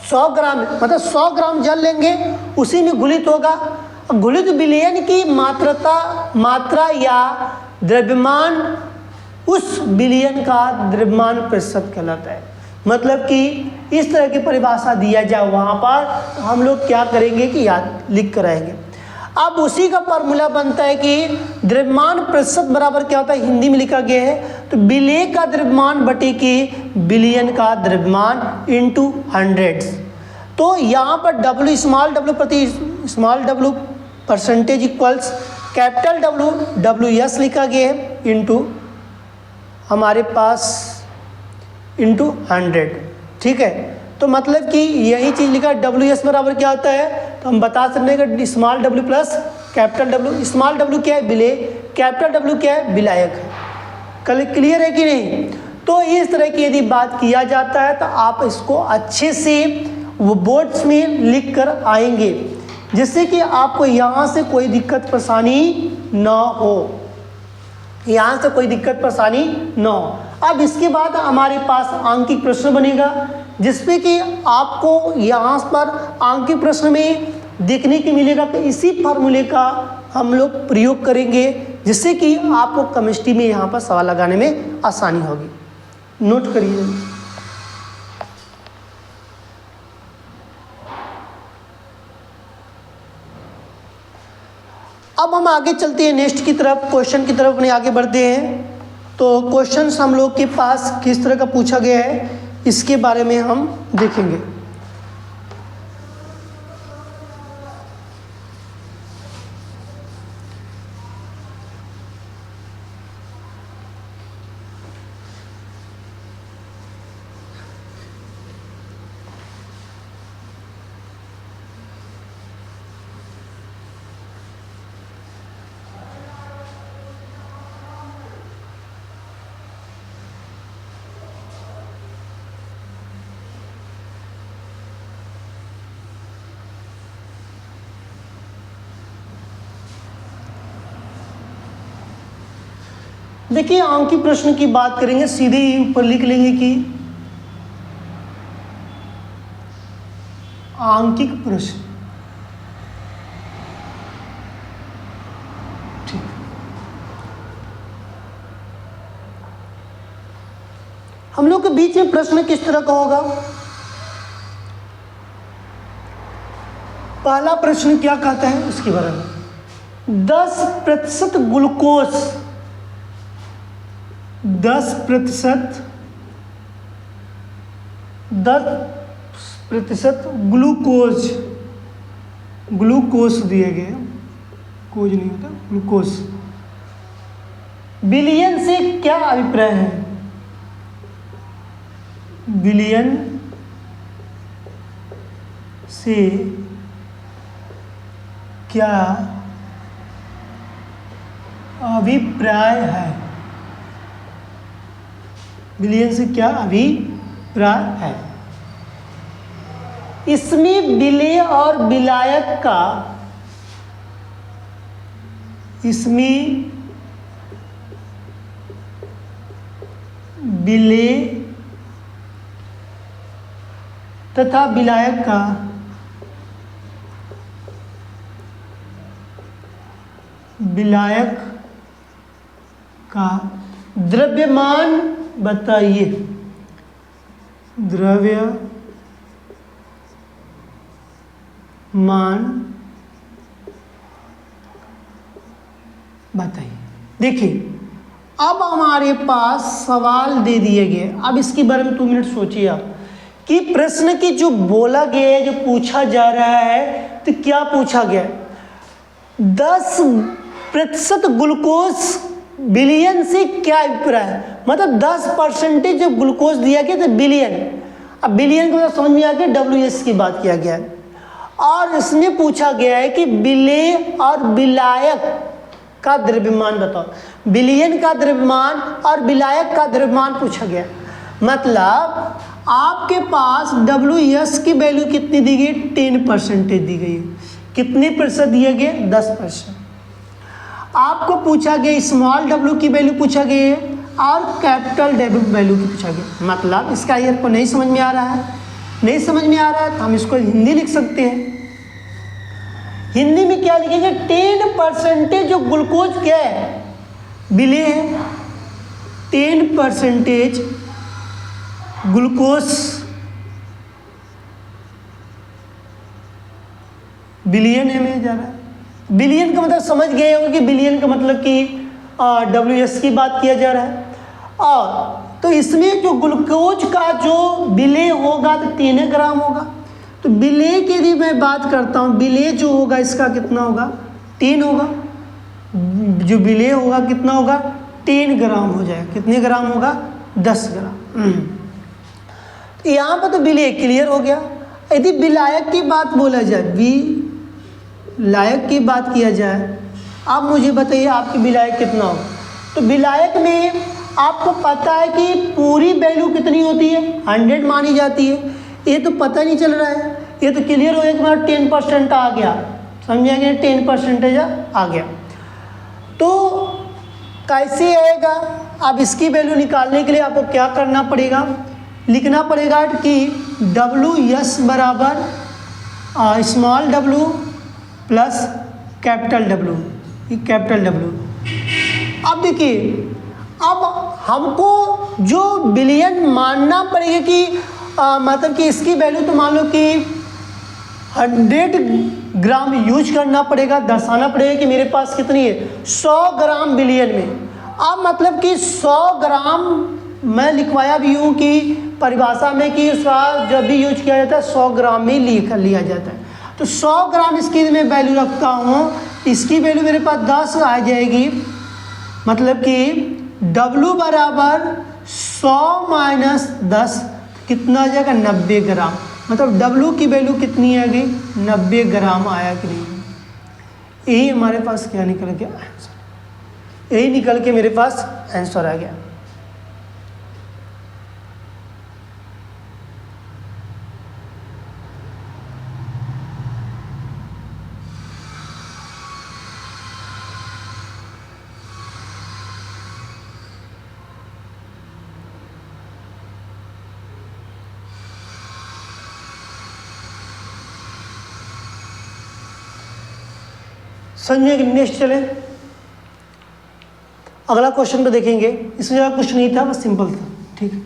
100 ग्राम मतलब 100 ग्राम जल लेंगे उसी में घुलित होगा। घुलित विलयन की मात्रा या द्रव्यमान उस विलयन का द्रव्यमान प्रतिशत कहलाता है। मतलब कि इस तरह की परिभाषा दिया जाए वहाँ पर हम लोग क्या करेंगे कि याद लिख कर आएंगे। अब उसी का फॉर्मूला बनता है कि द्रव्यमान प्रतिशत बराबर क्या होता है, हिंदी में लिखा गया है, तो विलेय का द्रव्यमान बटे कि विलयन का द्रव्यमान इंटू 100। तो यहाँ पर W स्मॉल w प्रति small w percentage equals capital WS लिखा गया है इंटू हमारे पास इंटू 100, ठीक है। तो मतलब कि यही चीज़ लिखा WS बराबर क्या होता है, तो हम बता सकते हैं कि small w plus capital W। Small w क्या है, विलेय, कैपिटल W क्या है, विलायक है। कल क्लियर है कि नहीं। तो इस तरह की यदि बात किया जाता है तो आप इसको अच्छे से वो बोर्ड्स में लिख कर आएंगे, जिससे कि आपको यहाँ से कोई दिक्कत परेशानी ना हो, यहाँ से कोई दिक्कत परेशानी ना हो। अब इसके बाद हमारे पास आंकिक प्रश्न बनेगा, जिसमें कि आपको यहाँ पर आंकिक प्रश्न में देखने को मिलेगा कि इसी फार्मूले का हम लोग प्रयोग करेंगे, जिससे कि आपको केमिस्ट्री में यहाँ पर सवाल लगाने में आसानी होगी। नोट करिए। अब हम आगे चलते हैं नेक्स्ट की तरफ, क्वेश्चन की तरफ अपने आगे बढ़ते हैं। तो क्वेश्चंस हम लोग के पास किस तरह का पूछा गया है इसके बारे में हम देखेंगे। देखिए आंकिक प्रश्न की बात करेंगे, सीधे ऊपर लिख लेंगे कि आंकिक प्रश्न, ठीक। हम लोग के बीच में प्रश्न किस तरह का होगा, पहला प्रश्न क्या कहता है उसके बारे में। 10% ग्लूकोज, 10% ग्लूकोज, ग्लूकोज दिया गया, कोज नहीं होता, ग्लूकोज। बिलियन से क्या अभिप्राय है? बिलियन से क्या अभिप्राय है? बिलियन से क्या अभिप्राय है? इसमें विलेय और विलायक का, इसमें विलेय तथा विलायक का द्रव्यमान बताइए। द्रव्यमान बताइए। देखिए, अब हमारे पास सवाल दे दिए गए। अब इसके बारे में 2 मिनट सोचिए आप कि प्रश्न की जो बोला गया है, जो पूछा जा रहा है, तो क्या पूछा गया है? 10% ग्लूकोज बिलियन से क्या अभिप्राय है? मतलब 10% जब ग्लूकोज दिया गया तो बिलियन, अब बिलियन को समझ में आ गया, WS की बात किया गया है। और इसमें पूछा गया है कि विलेय और विलायक का द्रव्यमान बताओ। बिलियन का द्रव्यमान और विलायक का द्रव्यमान पूछा गया। मतलब आपके पास WS की वैल्यू कितनी दी गई? 10% दी गई है। कितने प्रतिशत दिए गए? 10%। आपको पूछा गया स्मॉल w की वैल्यू पूछा गया है और कैपिटल W वैल्यू की पूछा गया। मतलब इसका ये आपको नहीं समझ में आ रहा है, नहीं समझ में आ रहा है तो हम इसको हिंदी लिख सकते हैं। हिंदी में क्या लिखेंगे? 10% जो ग्लूकोज क्या है? विलेय है। 10% ग्लूकोज बिलियन में जा रहा है। बिलियन का मतलब समझ गए होंगे कि बिलियन का मतलब कि WS की बात किया जा रहा है। और तो इसमें जो ग्लूकोज का जो विलेय होगा तो 3 ग्राम होगा। तो विलेय की यदि मैं बात करता हूँ, विलेय जो होगा इसका कितना होगा? 3 होगा। जो विलेय होगा कितना होगा? 3 ग्राम हो जाएगा। कितने ग्राम होगा? 10 ग्राम। यहाँ पर तो विलेय क्लियर हो गया। यदि विलायक की बात बोला जाए, विलायक की बात किया जाए, आप मुझे बताइए आपकी विलायक कितना होगा? तो विलायक में आपको पता है कि पूरी वैल्यू कितनी होती है? 100 मानी जाती है। ये तो पता नहीं चल रहा है, ये तो क्लियर हो गया कि हमारा 10% आ गया। समझा गया? 10% आ गया। तो कैसे आएगा? अब इसकी वैल्यू निकालने के लिए आपको क्या करना पड़ेगा? लिखना पड़ेगा कि WS बराबर small w plus capital W, capital W। अब देखिए, अब हमको जो बिलियन मानना पड़ेगा कि मतलब कि इसकी वैल्यू तो मान लो कि 100 ग्राम यूज करना पड़ेगा, दर्शाना पड़ेगा कि मेरे पास कितनी है? 100 ग्राम बिलियन में। अब मतलब कि 100 ग्राम मैं लिखवाया भी हूँ कि परिभाषा में कि उसका जब भी यूज किया जाता है 100 ग्राम में लिया जाता है। तो 100 ग्राम इसकी मैं वैल्यू रखता हूँ, इसकी वैल्यू मेरे पास 10 आ जाएगी। मतलब कि W बराबर 100 माइनस 10 कितना आ जाएगा? 90 ग्राम। मतलब W की वैल्यू कितनी आ गई? 90 ग्राम आया कि नहीं? यही हमारे पास क्या निकल गया? आंसर। यही निकल के मेरे पास आंसर आ गया। समझिए कि नेक्स्ट चले, अगला क्वेश्चन पे देखेंगे। इसमें ज़्यादा कुछ नहीं था, बस सिंपल था। ठीक है।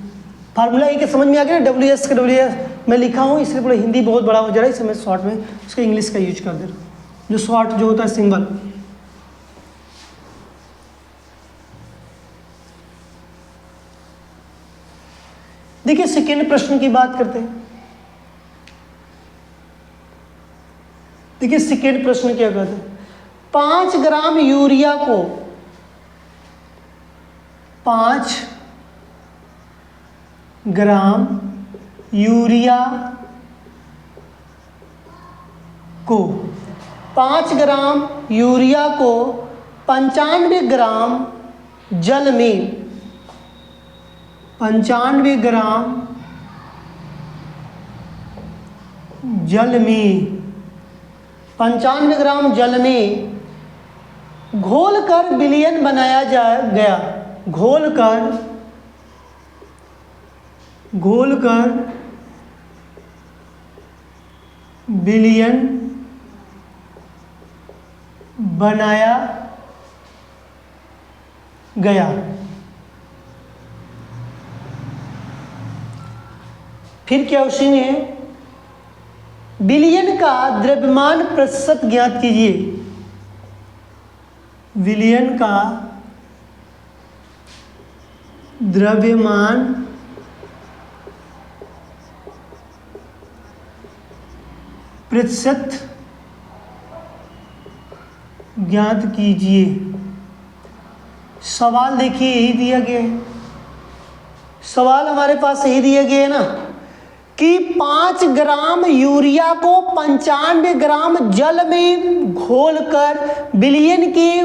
फार्मूला एक समझ में आ गया ना, WS का WS मैं लिखा हूँ, इसलिए पूरा हिंदी बहुत बड़ा हो जा रहा है, इसलिए मैं शॉर्ट में इसका इंग्लिश का यूज कर दे रहा हूँ, जो शॉर्ट जो होता है सिंबल। देखिए सेकेंड प्रश्न की बात करते हैं। देखिए सेकेंड प्रश्न क्या कहते हैं, 5 ग्राम यूरिया को 5 ग्राम यूरिया को 5 ग्राम यूरिया को 95 ग्राम जल में 95 ग्राम जल में 95 ग्राम जल में घोलकर विलयन बनाया गया, घोलकर विलयन बनाया गया। फिर क्या क्वेश्चन है, विलयन का द्रव्यमान प्रतिशत ज्ञात कीजिए। विलयन का द्रव्यमान प्रतिशत ज्ञात कीजिए। सवाल देखिए यही दिया गया है, सवाल हमारे पास यही दिया गया है ना कि 5 ग्राम यूरिया को 95 ग्राम जल में घोलकर विलयन की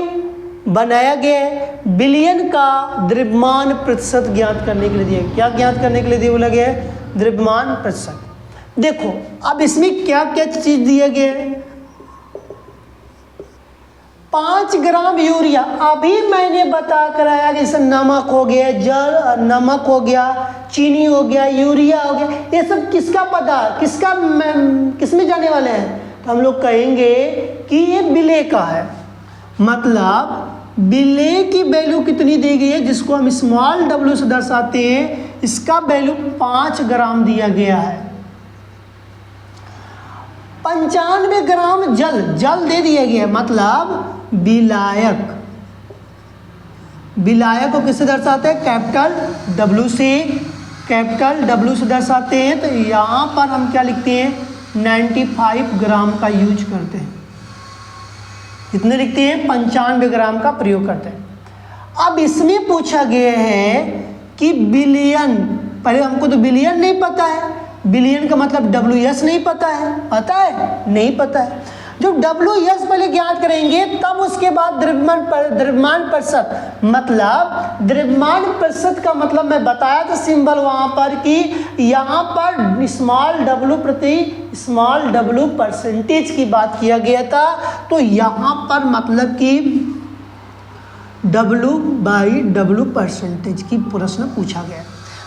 बनाया गया है। विलयन का द्रव्यमान प्रतिशत ज्ञात करने के लिए दिया, क्या ज्ञात करने के लिए दिया बोला गया है, द्रव्यमान प्रतिशत। देखो अब इसमें क्या क्या चीज दिया गया है, 5 ग्राम यूरिया, अभी मैंने बता कराया कि जैसे नमक हो गया, जल नमक हो गया, चीनी हो गया, यूरिया हो गया, ये सब किसका पदार्थ किसमें जाने वाले हैं, तो हम लोग कहेंगे कि ये विलेय का है। मतलब विलेय की वैल्यू कितनी दी गई है, जिसको हम स्मॉल w से दर्शाते हैं, इसका वैल्यू 5 ग्राम दिया गया है। 95 ग्राम जल दे दिया गया है, मतलब विलायक को किससे दर्शाते हैं, कैपिटल W से दर्शाते हैं। तो यहाँ पर हम क्या लिखते हैं, 95 ग्राम का यूज करते हैं। कितने लिखते हैं, 95 ग्राम का प्रयोग करते हैं। अब इसमें पूछा गया है कि विलयन, पहले हमको तो विलयन नहीं पता है, विलयन का मतलब WS नहीं पता है, पता है नहीं पता है। जो WS पहले ज्ञात करेंगे तब उसके बाद द्रव्यमान प्रतिशत, मतलब द्रव्यमान प्रतिशत का मतलब मैं बताया था सिंबल वहां पर कि यहाँ पर स्मॉल w परसेंटेज की बात किया गया था, तो यहाँ पर मतलब कि W/W परसेंटेज की प्रश्न पूछा गया।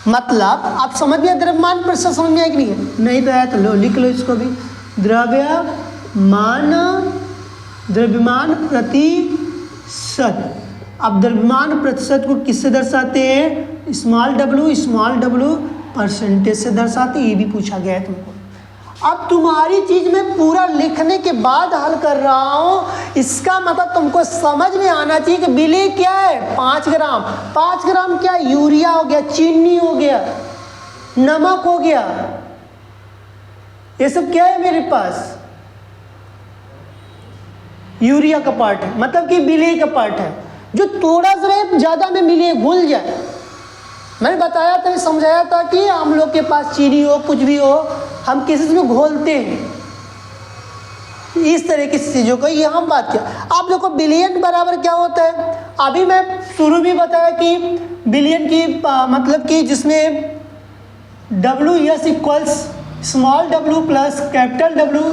मतलब आप समझ गए द्रव्यमान प्रतिशत, समझ में आया कि नहीं है, नहीं तो आया तो लो लिख लो इसको भी, द्रव्यमान प्रतिशत। अब द्रव्यमान प्रतिशत को किससे दर्शाते हैं, स्मॉल w परसेंटेज से दर्शाते, ये भी पूछा गया है तुमको। अब तुम्हारी चीज में पूरा लिखने के बाद हल कर रहा हूं, इसका मतलब तुमको समझ में आना चाहिए कि विलेय क्या है, 5 ग्राम क्या, यूरिया हो गया, चीनी हो गया, नमक हो गया, ये सब क्या है मेरे पास, यूरिया का पार्ट है, मतलब कि विलेय का पार्ट है, जो थोड़ा सा ज्यादा में मिले घुल जाए। मैंने बताया था, समझाया था कि हम लोग के पास चीनी हो, कुछ भी हो, हम किसी में घोलते हैं, इस तरह की चीजों को यहाँ बात किया। आप देखो विलयन बराबर क्या होता है, अभी मैं शुरू में बताया कि विलयन की मतलब कि जिसमें WS equals small w plus capital W,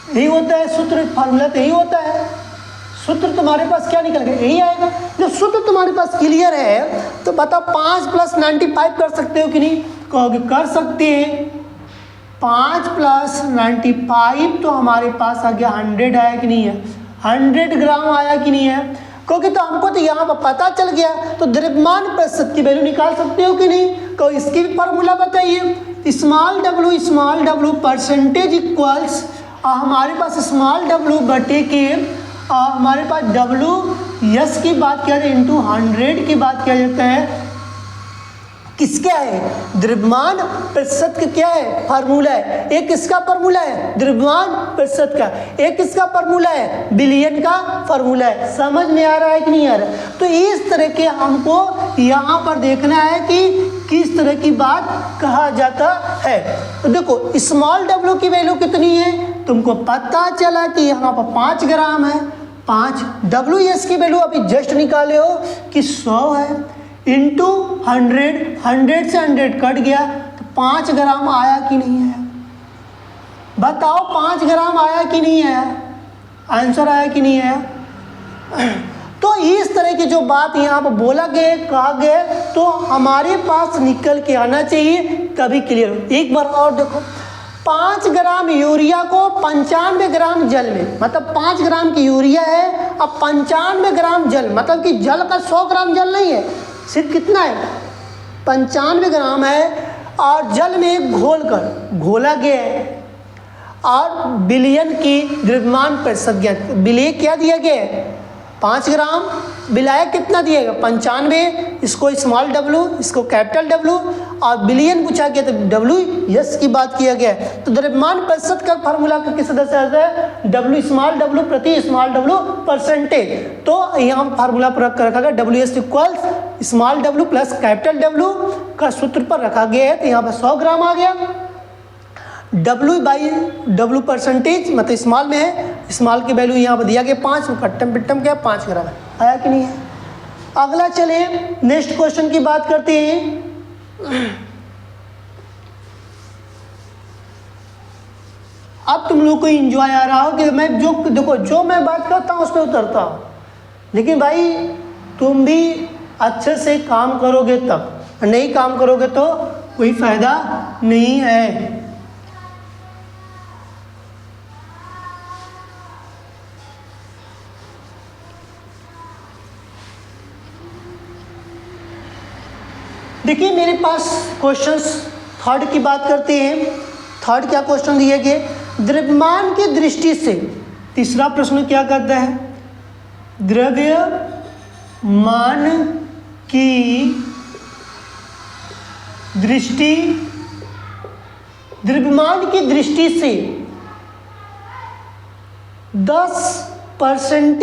यही होता है सूत्र, फार्मूला तो यही होता है। सूत्र तुम्हारे पास क्या निकल गया, यही आएगा। जब सूत्र तुम्हारे पास क्लियर है तो बताओ 5 + 95 कर सकते हो कि नहीं, कहोगे कर सकते हैं। 5 + 95 तो हमारे पास आ गया 100 आया कि नहीं है, 100 ग्राम आया कि नहीं है। क्योंकि तो हमको तो यहाँ पर पता चल गया, तो द्रव्यमान प्रतिशत की वैल्यू निकाल सकते हो कि नहीं? तो इसकी भी फॉर्मूला बताइए। स्मॉल डब्लू परसेंटेज इक्वल्स हमारे पास स्मॉल डब्लू बटे के हमारे पास डब्लू यस की बात किया जाए इंटू 100 की बात किया जाता है, किसका है? द्रव्यमान प्रतिशत का क्या है? फार्मूला है। एक किसका फार्मूला है? द्रव्यमान प्रतिशत का। एक किसका फार्मूला है? बिलियन का फार्मूला है। समझ में आ रहा है कि नहीं आ रहा? तो इस तरह के हमको यहाँ पर देखना है कि किस तरह की बात कहा जाता है। तो देखो स्मॉल डब्ल्यू की वैल्यू कितनी है? तुमको पता चला कि यहाँ पर 5 ग्राम है। 5 डब्ल्यू एस की वैल्यू अभी जस्ट निकाले हो कि 100 है, इंटू 100 से 100 कट गया तो 5 ग्राम आया कि नहीं आया? बताओ 5 ग्राम आया कि नहीं आया? आंसर आया कि नहीं आया? तो इस तरह की जो बात यहाँ पर बोला गया कहा गया तो हमारे पास निकल के आना चाहिए, तभी क्लियर हो। एक बार और देखो, 5 ग्राम यूरिया को 95 ग्राम जल में, मतलब 5 ग्राम की यूरिया है अब 95 ग्राम जल, मतलब कि जल का 100 ग्राम जल नहीं है, सिर्फ कितना है? 95 ग्राम है और जल में घोला गया है और बिलियन की द्रव्यमान प्रतिशत ज्ञात। बिलियन क्या दिया गया है? 5 ग्राम। बिलायक कितना दिएगा? 95। इसको स्मॉल डब्लू, इसको कैपिटल डब्लू, और बिलियन पूछा गया तो डब्लू यस की बात किया गया है। तो द्रव्यमान प्रतिशत का फार्मूला किस सदस्य आता है? डब्लू स्मॉल डब्लू प्रति स्मॉल डब्लू परसेंटेज। तो यहाँ फार्मूला प्रयोग कर रखा गया W S equals small W plus capital W का सूत्र पर रखा गया है। तो यहाँ पर 100 ग्राम आ गया। डब्ल्यू बाई डब्ल्यू परसेंटेज मतलब स्मॉल में है, स्मॉल की वैल्यू यहाँ पर दिया गया 5, कट्टम पिट्टम क्या 5 ग्राम है। आया कि नहीं है? अगला चलिए नेक्स्ट क्वेश्चन की बात करते हैं। अब तुम लोग को एंजॉय आ रहा हो कि मैं जो देखो जो मैं बात करता हूँ उस पर उतरता हूँ, लेकिन भाई तुम भी अच्छे से काम करोगे तब, नहीं काम करोगे तो कोई फायदा नहीं है। देखिए मेरे पास क्वेश्चंस थर्ड की बात करते हैं। थर्ड क्या क्वेश्चन दिए गए? द्रव्यमान की दृष्टि से, तीसरा प्रश्न क्या कहता है? द्रव्यमान की दृष्टि, द्रव्यमान की दृष्टि से 10%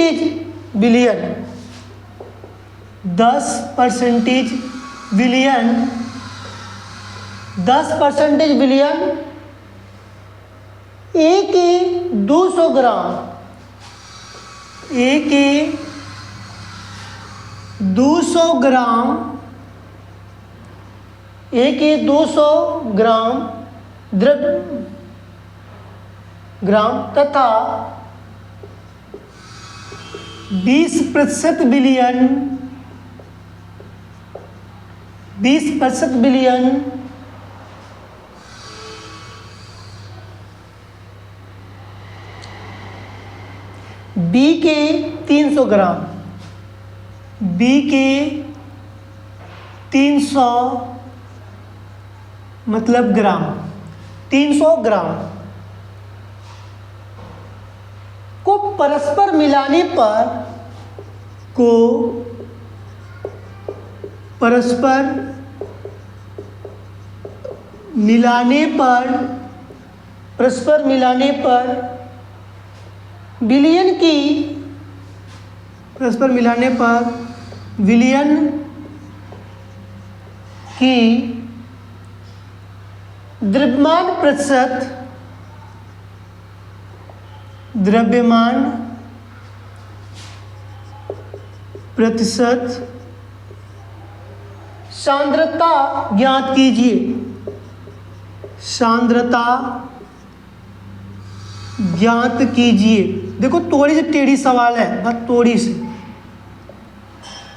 बिलियन, 10% बिलियन, 10% बिलियन एक 200 ग्राम, एक 200 ग्राम, एक 200 ग्राम ग्राम तथा 20% बिलियन, 20% बिलियन बी के 300 ग्राम, बी के 300 मतलब ग्राम, 300 ग्राम को परस्पर मिलाने पर परस्पर मिलाने पर बिलियन की, परस्पर मिलाने पर बिलियन की द्रव्यमान प्रतिशत, द्रव्यमान प्रतिशत सांद्रता ज्ञात कीजिए, सांद्रता ज्ञात कीजिए। देखो थोड़ी सी टेढ़ी सवाल है, बस थोड़ी सी,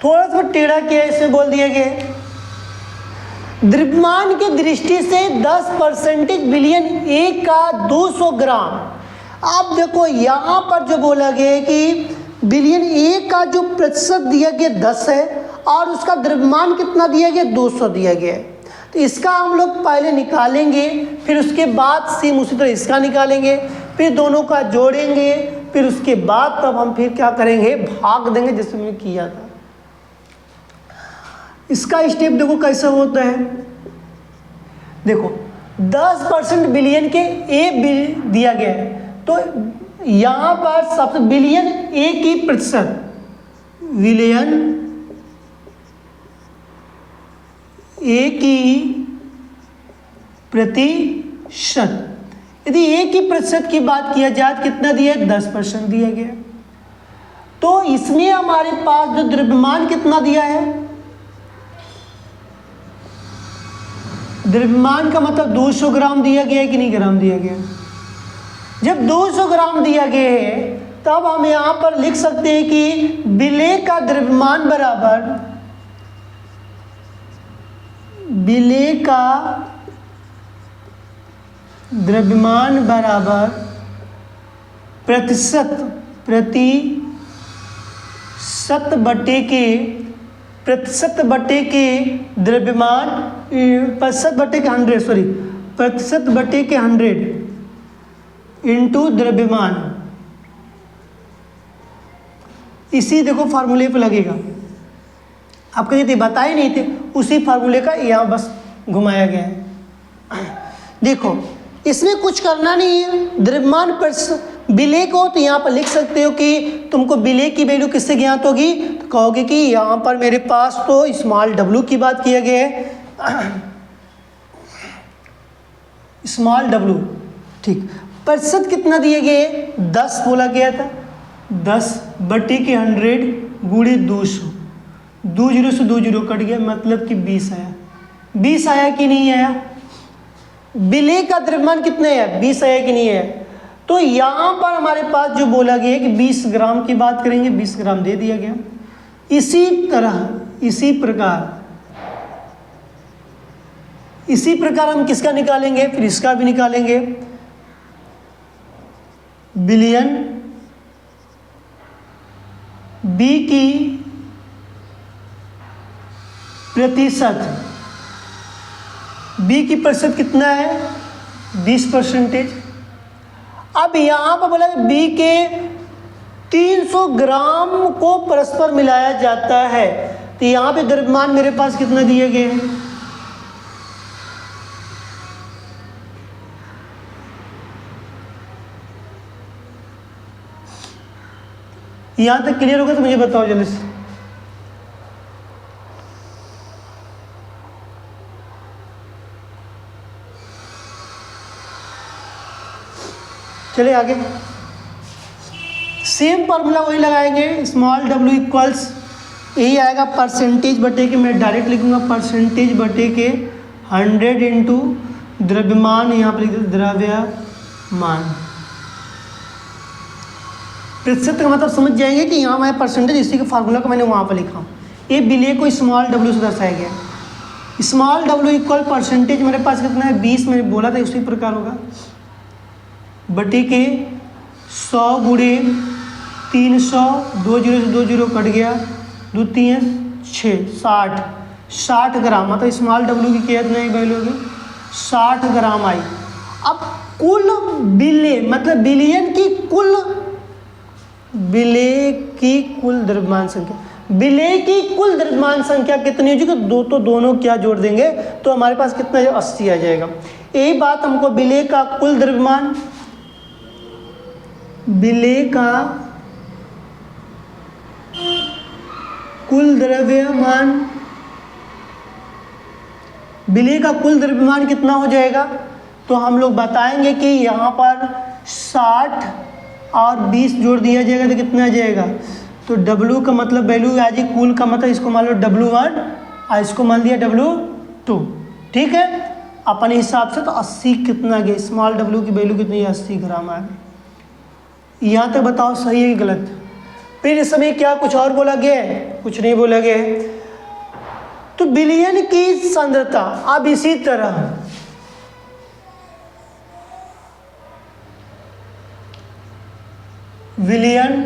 थोड़ा सा टेढ़ा किया इसे बोल दिया गया। द्रव्यमान की दृष्टि से 10% बिलियन एक का 200 ग्राम। अब देखो यहाँ पर जो बोला गया कि बिलियन ए का जो प्रतिशत दिया गया 10 है और उसका द्रव्यमान कितना दिया गया 200 दिया गया है। तो इसका हम लोग पहले निकालेंगे, फिर उसके बाद सेम उसी तरह इसका निकालेंगे, फिर दोनों का जोड़ेंगे, फिर उसके बाद तब हम फिर क्या करेंगे, भाग देंगे जैसे हमने किया था। इसका स्टेप देखो कैसे होता है। देखो 10% बिलियन के ए दिया गया है, तो यहाँ पर सबसे बिलियन ए की प्रतिशत, बिलियन ए की प्रतिशत, यदि ए की प्रतिशत की बात किया जाए तो कितना दिया है, 10% दिया गया। तो इसमें हमारे पास जो द्रव्यमान कितना दिया है, द्रव्यमान का मतलब 200 ग्राम दिया गया है कि नहीं ग्राम दिया गया। जब 200 ग्राम दिया गया है तब हम यहाँ पर लिख सकते हैं कि विलेय का द्रव्यमान बराबर, विलेय का द्रव्यमान बराबर प्रतिशत बटे के द्रव्यमान, प्रतिशत बटे के 100 इंटू द्रव्यमान। इसी देखो फार्मूले पे लगेगा, आपको यदि बताए नहीं थे उसी फार्मूले का यहाँ बस घुमाया गया है। देखो इसमें कुछ करना नहीं है, द्रव्यमान विलेय को तो यहाँ पर लिख सकते हो कि तुमको विलेय की वैल्यू किससे ज्ञात होगी, तो कहोगे कि यहाँ पर मेरे पास तो स्मॉल w की बात किया गया है, स्मॉल w, ठीक। प्रतिशत कितना दिए गए, 10 बोला गया था, 10 बटे के 100 गुणे 200, 20 से 20 कट गया, मतलब कि 20 आया। 20 आया कि नहीं आया, विलेय का द्रव्यमान कितना है, 20 आया कि नहीं आया। तो यहाँ पर हमारे पास जो बोला गया कि 20 ग्राम की बात करेंगे, 20 ग्राम दे दिया गया। इसी प्रकार हम किसका निकालेंगे, फिर इसका भी निकालेंगे। बिलियन बी की प्रतिशत, बी की प्रतिशत कितना है, 20%। अब यहाँ पर बोला बी के 300 ग्राम को परस्पर मिलाया जाता है, तो यहाँ पे द्रव्यमान मेरे पास कितना दिए गए हैं, यहाँ तक क्लियर होगा तो मुझे बताओ जल्दी से। चलिए आगे, सेम फार्मूला वही लगाएंगे, स्मॉल w इक्वल्स यही आएगा, परसेंटेज बटे के, मैं डायरेक्ट लिखूंगा परसेंटेज बटे के 100 इंटू द्रव्यमान, यहाँ पर लिख दे द्रव्यमान। प्रतिशत का मतलब समझ जाएंगे कि यहाँ मैं परसेंटेज, इसी के फार्मूला को मैंने वहाँ पर लिखा हूँ। ये विलेय को स्मॉल w से दर्शाया गया, स्मॉल w इक्वल परसेंटेज मेरे पास कितना है, 20 मैंने बोला था, उसी प्रकार होगा बटे के 100 गुणे 300, 20 से 20 कट गया, 2 3 6, 60 ग्राम, मतलब स्मॉल w की क्या नहीं वैल्यू होगी, 60 ग्राम आई। अब कुल विलेय मतलब बिलियन की कुल, विलेय की कुल द्रव्यमान संख्या, विलेय की कुल द्रव्यमान संख्या कितनी हो, दो तो दोनों क्या जोड़ देंगे तो हमारे पास कितना 80 आ जाएगा। यही बात हमको विलेय का कुल द्रव्यमान, विलेय का कुल द्रव्यमान, विलेय का कुल द्रव्यमान कितना हो जाएगा, तो हम लोग बताएंगे कि यहाँ पर 60 और 20 जोड़ दिया जाएगा तो कितना आ जाएगा, तो W का मतलब वैल्यू आ जाएगी, कुल का मतलब इसको मान लो W1 और इसको मान दिया W2, ठीक है। अपने हिसाब से तो 80 कितना गया, स्मॉल w की वैल्यू कितनी है, 80 ग्राम आ गई। यहाँ तक बताओ सही है कि गलत। फिर इस समय क्या कुछ और बोला गया है, कुछ नहीं बोला गया है। तो बिलियन की सांद्रता, अब इसी तरह विलियन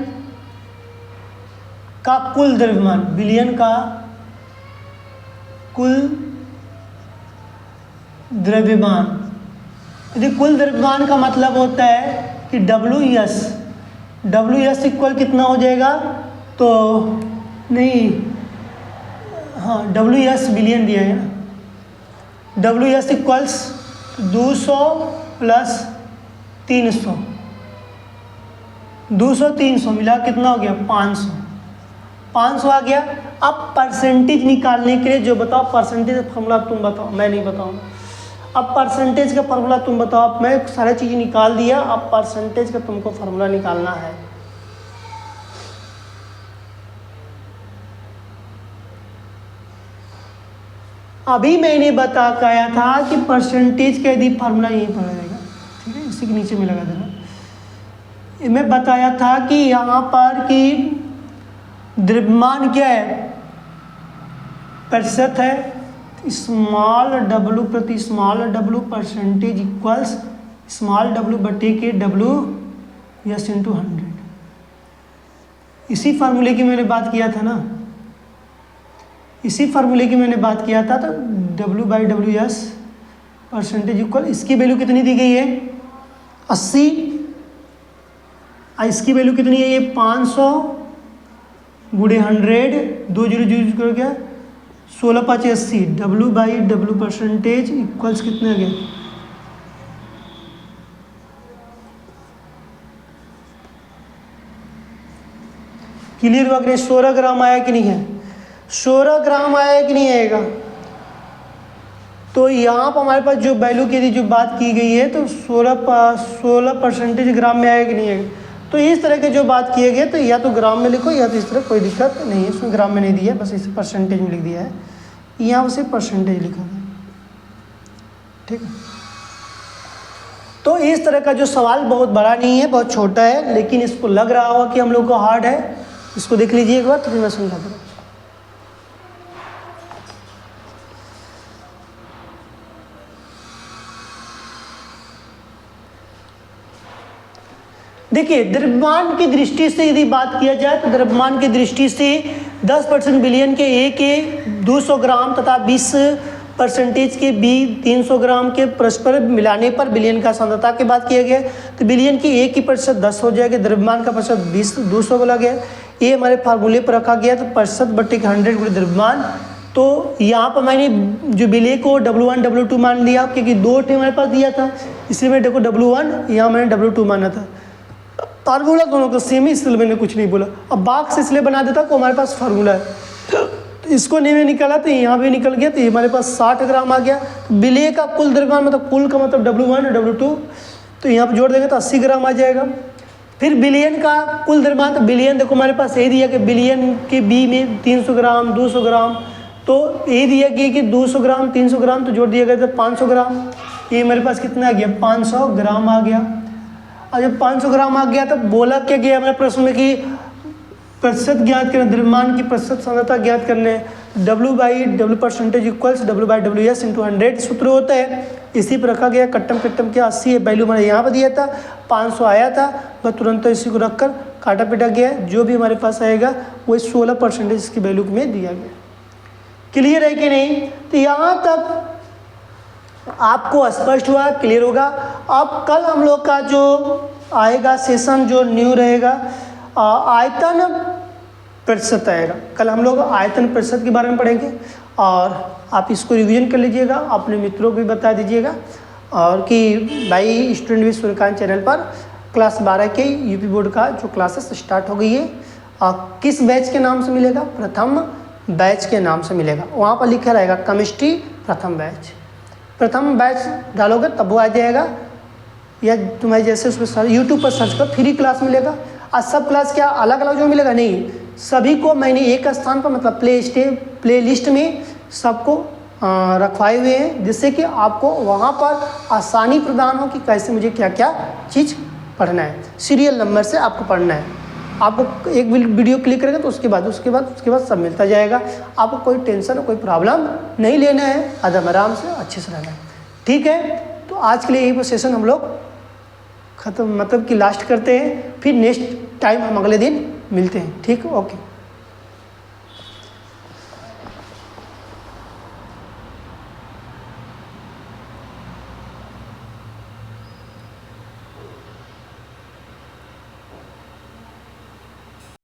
का कुल द्रव्यमान, बिलियन का कुल द्रव्यमान। यदि कुल द्रव्यमान का मतलब होता है कि डब्ल्यू एस इक्वल कितना हो जाएगा, तो नहीं, हाँ डब्ल्यू एस बिलियन दिया है ना, डब्ल्यू एस इक्वल्स 200 प्लस 300, 200 300 मिला कितना हो गया 500 आ गया। अब परसेंटेज निकालने के लिए जो बताओ, परसेंटेज का फॉर्मूला तुम बताओ, मैं नहीं बताऊंगा। अब परसेंटेज का फॉर्मूला तुम बताओ। अब मैं सारी चीज़ें निकाल दिया, अब परसेंटेज का तुमको फॉर्मूला निकालना है। अभी मैंने बताया था कि परसेंटेज का यदि फार्मूला यहीं पर रहेगा, ठीक है, इसी के नीचे में लगा देना। मैं बताया था कि यहाँ पर कि द्रव्यमान क्या है, प्रतिशत है, स्मॉल डब्लू प्रति small W percentage equals small W बटे के डब्लू एस इंटू 100। इसी फार्मूले की मैंने बात किया था ना, इसी फार्मूले की मैंने बात किया था। तो W by W S percentage equal, इसकी वैल्यू कितनी दी गई है 80, इसकी वैल्यू कितनी है ये 500 गुणे 100, 2 0 0 कर गया 16 5 80। W by W percentage equals कितने आ गए, क्लियर हुआ कि नहीं? 16 ग्राम आया कि नहीं है, 16 ग्राम आया कि नहीं आएगा। तो यहाँ पर हमारे पास जो वैल्यू की जो बात की गई है, तो 16 परसेंटेज ग्राम में आएगा कि नहीं आएगा। तो इस तरह के जो बात किए गए, तो या तो ग्राम में लिखो या तो इस तरह, कोई दिक्कत नहीं है, इसमें ग्राम में नहीं दिया, बस इसे परसेंटेज में लिख दिया है, यहाँ उसे परसेंटेज लिखा है, ठीक है। तो इस तरह का जो सवाल बहुत बड़ा नहीं है, बहुत छोटा है, लेकिन इसको लग रहा होगा कि हम लोग को हार्ड है, इसको देख लीजिए एक बार, तो फिर मैं समझा दूँगा। देखिए, द्रव्यमान की दृष्टि से यदि बात किया जाए, तो द्रव्यमान की दृष्टि से 10% बिलियन के ए के 200 ग्राम तथा 20% के बी 300 ग्राम के परस्पर मिलाने पर बिलियन का सांद्रता की बात किया गया। तो बिलियन की ए की प्रतिशत 10 हो जाएगा, द्रव्यमान का प्रतिशत 200 बोला गया। ये हमारे फार्मूले पर रखा गया, तो प्रतिशत बटे 100 गुणे द्रव्यमान। तो यहाँ पर मैंने जो बिलियन को W1 W2 मान लिया, क्योंकि 2 हमारे पास दिया था, इसलिए मैं देखो W1, यहाँ मैंने W2 माना था। फार्मूला दोनों का सेम ही, इसलिए मैंने कुछ नहीं बोला। अब बॉक्स इसलिए बना देता को हमारे पास फार्मूला है, तो इसको नहीं में निकाला, तो यहाँ भी निकल गया, तो ये हमारे पास 60 ग्राम आ गया। बिलियन का कुल द्रव्यमान मतलब कुल का मतलब W1 W2, तो यहाँ पर जोड़ देंगे तो 80 ग्राम आ जाएगा। फिर बिलियन का कुल द्रव्यमान, तो बिलियन देखो हमारे पास ये दिया कि बिलियन के बी में 300 ग्राम 200 ग्राम, तो ये दिया गया कि 200 ग्राम 300 ग्राम, तो जोड़ दिया गया था 500 ग्राम। ये मेरे पास कितना आ गया 500 ग्राम आ गया। और जब 500 ग्राम आ गया, तो बोला क्या गया हमारे प्रश्न में कि प्रतिशत ज्ञात करने, द्रव्यमान की प्रतिशत सांद्रता ज्ञात करने, W by W percentage equals W by W S into 100 सूत्र होता है। इसी पर रखा गया, कट्टम क्या 80 है, वैल्यू मैंने यहाँ पर दिया था, 500 आया था, बस तुरंत इसी को रखकर काटा पीटा गया, जो भी हमारे पास आएगा वो 16% इसकी वैल्यू में दिया गया। क्लियर है कि नहीं? तो यहाँ तक आपको स्पष्ट हुआ, क्लियर होगा। अब कल हम लोग का जो आएगा सेशन, जो न्यू रहेगा, आयतन प्रतिशत आएगा। कल हम लोग आयतन प्रतिशत के बारे में पढ़ेंगे, और आप इसको रिवीजन कर लीजिएगा, अपने मित्रों को भी बता दीजिएगा, और कि भाई स्टूडेंट विद सूर्यकांत चैनल पर क्लास 12 के यूपी बोर्ड का जो क्लासेस स्टार्ट हो गई है, किस बैच के नाम से मिलेगा, प्रथम बैच के नाम से मिलेगा। वहाँ पर लिखा रहेगा केमिस्ट्री प्रथम बैच, प्रथम बैच डालोगे तब वो आ जाएगा, या तुम्हें जैसे उसमें यूट्यूब पर सर्च कर फ्री क्लास मिलेगा। आज सब क्लास क्या अलग अलग जो मिलेगा, नहीं, सभी को मैंने एक स्थान पर मतलब प्ले लिस्ट में सबको रखवाए हुए हैं, जिससे कि आपको वहाँ पर आसानी प्रदान हो कि कैसे मुझे क्या क्या चीज़ पढ़ना है। सीरियल नंबर से आपको पढ़ना है, आपको एक वीडियो क्लिक करेंगे तो उसके बाद सब मिलता जाएगा। आपको कोई टेंशन कोई प्रॉब्लम नहीं लेना है, एकदम आराम से अच्छे से रहना है, ठीक है। तो आज के लिए यही सेशन हम लोग ख़त्म, मतलब कि लास्ट करते हैं, फिर नेक्स्ट टाइम हम अगले दिन मिलते हैं, ठीक, ओके।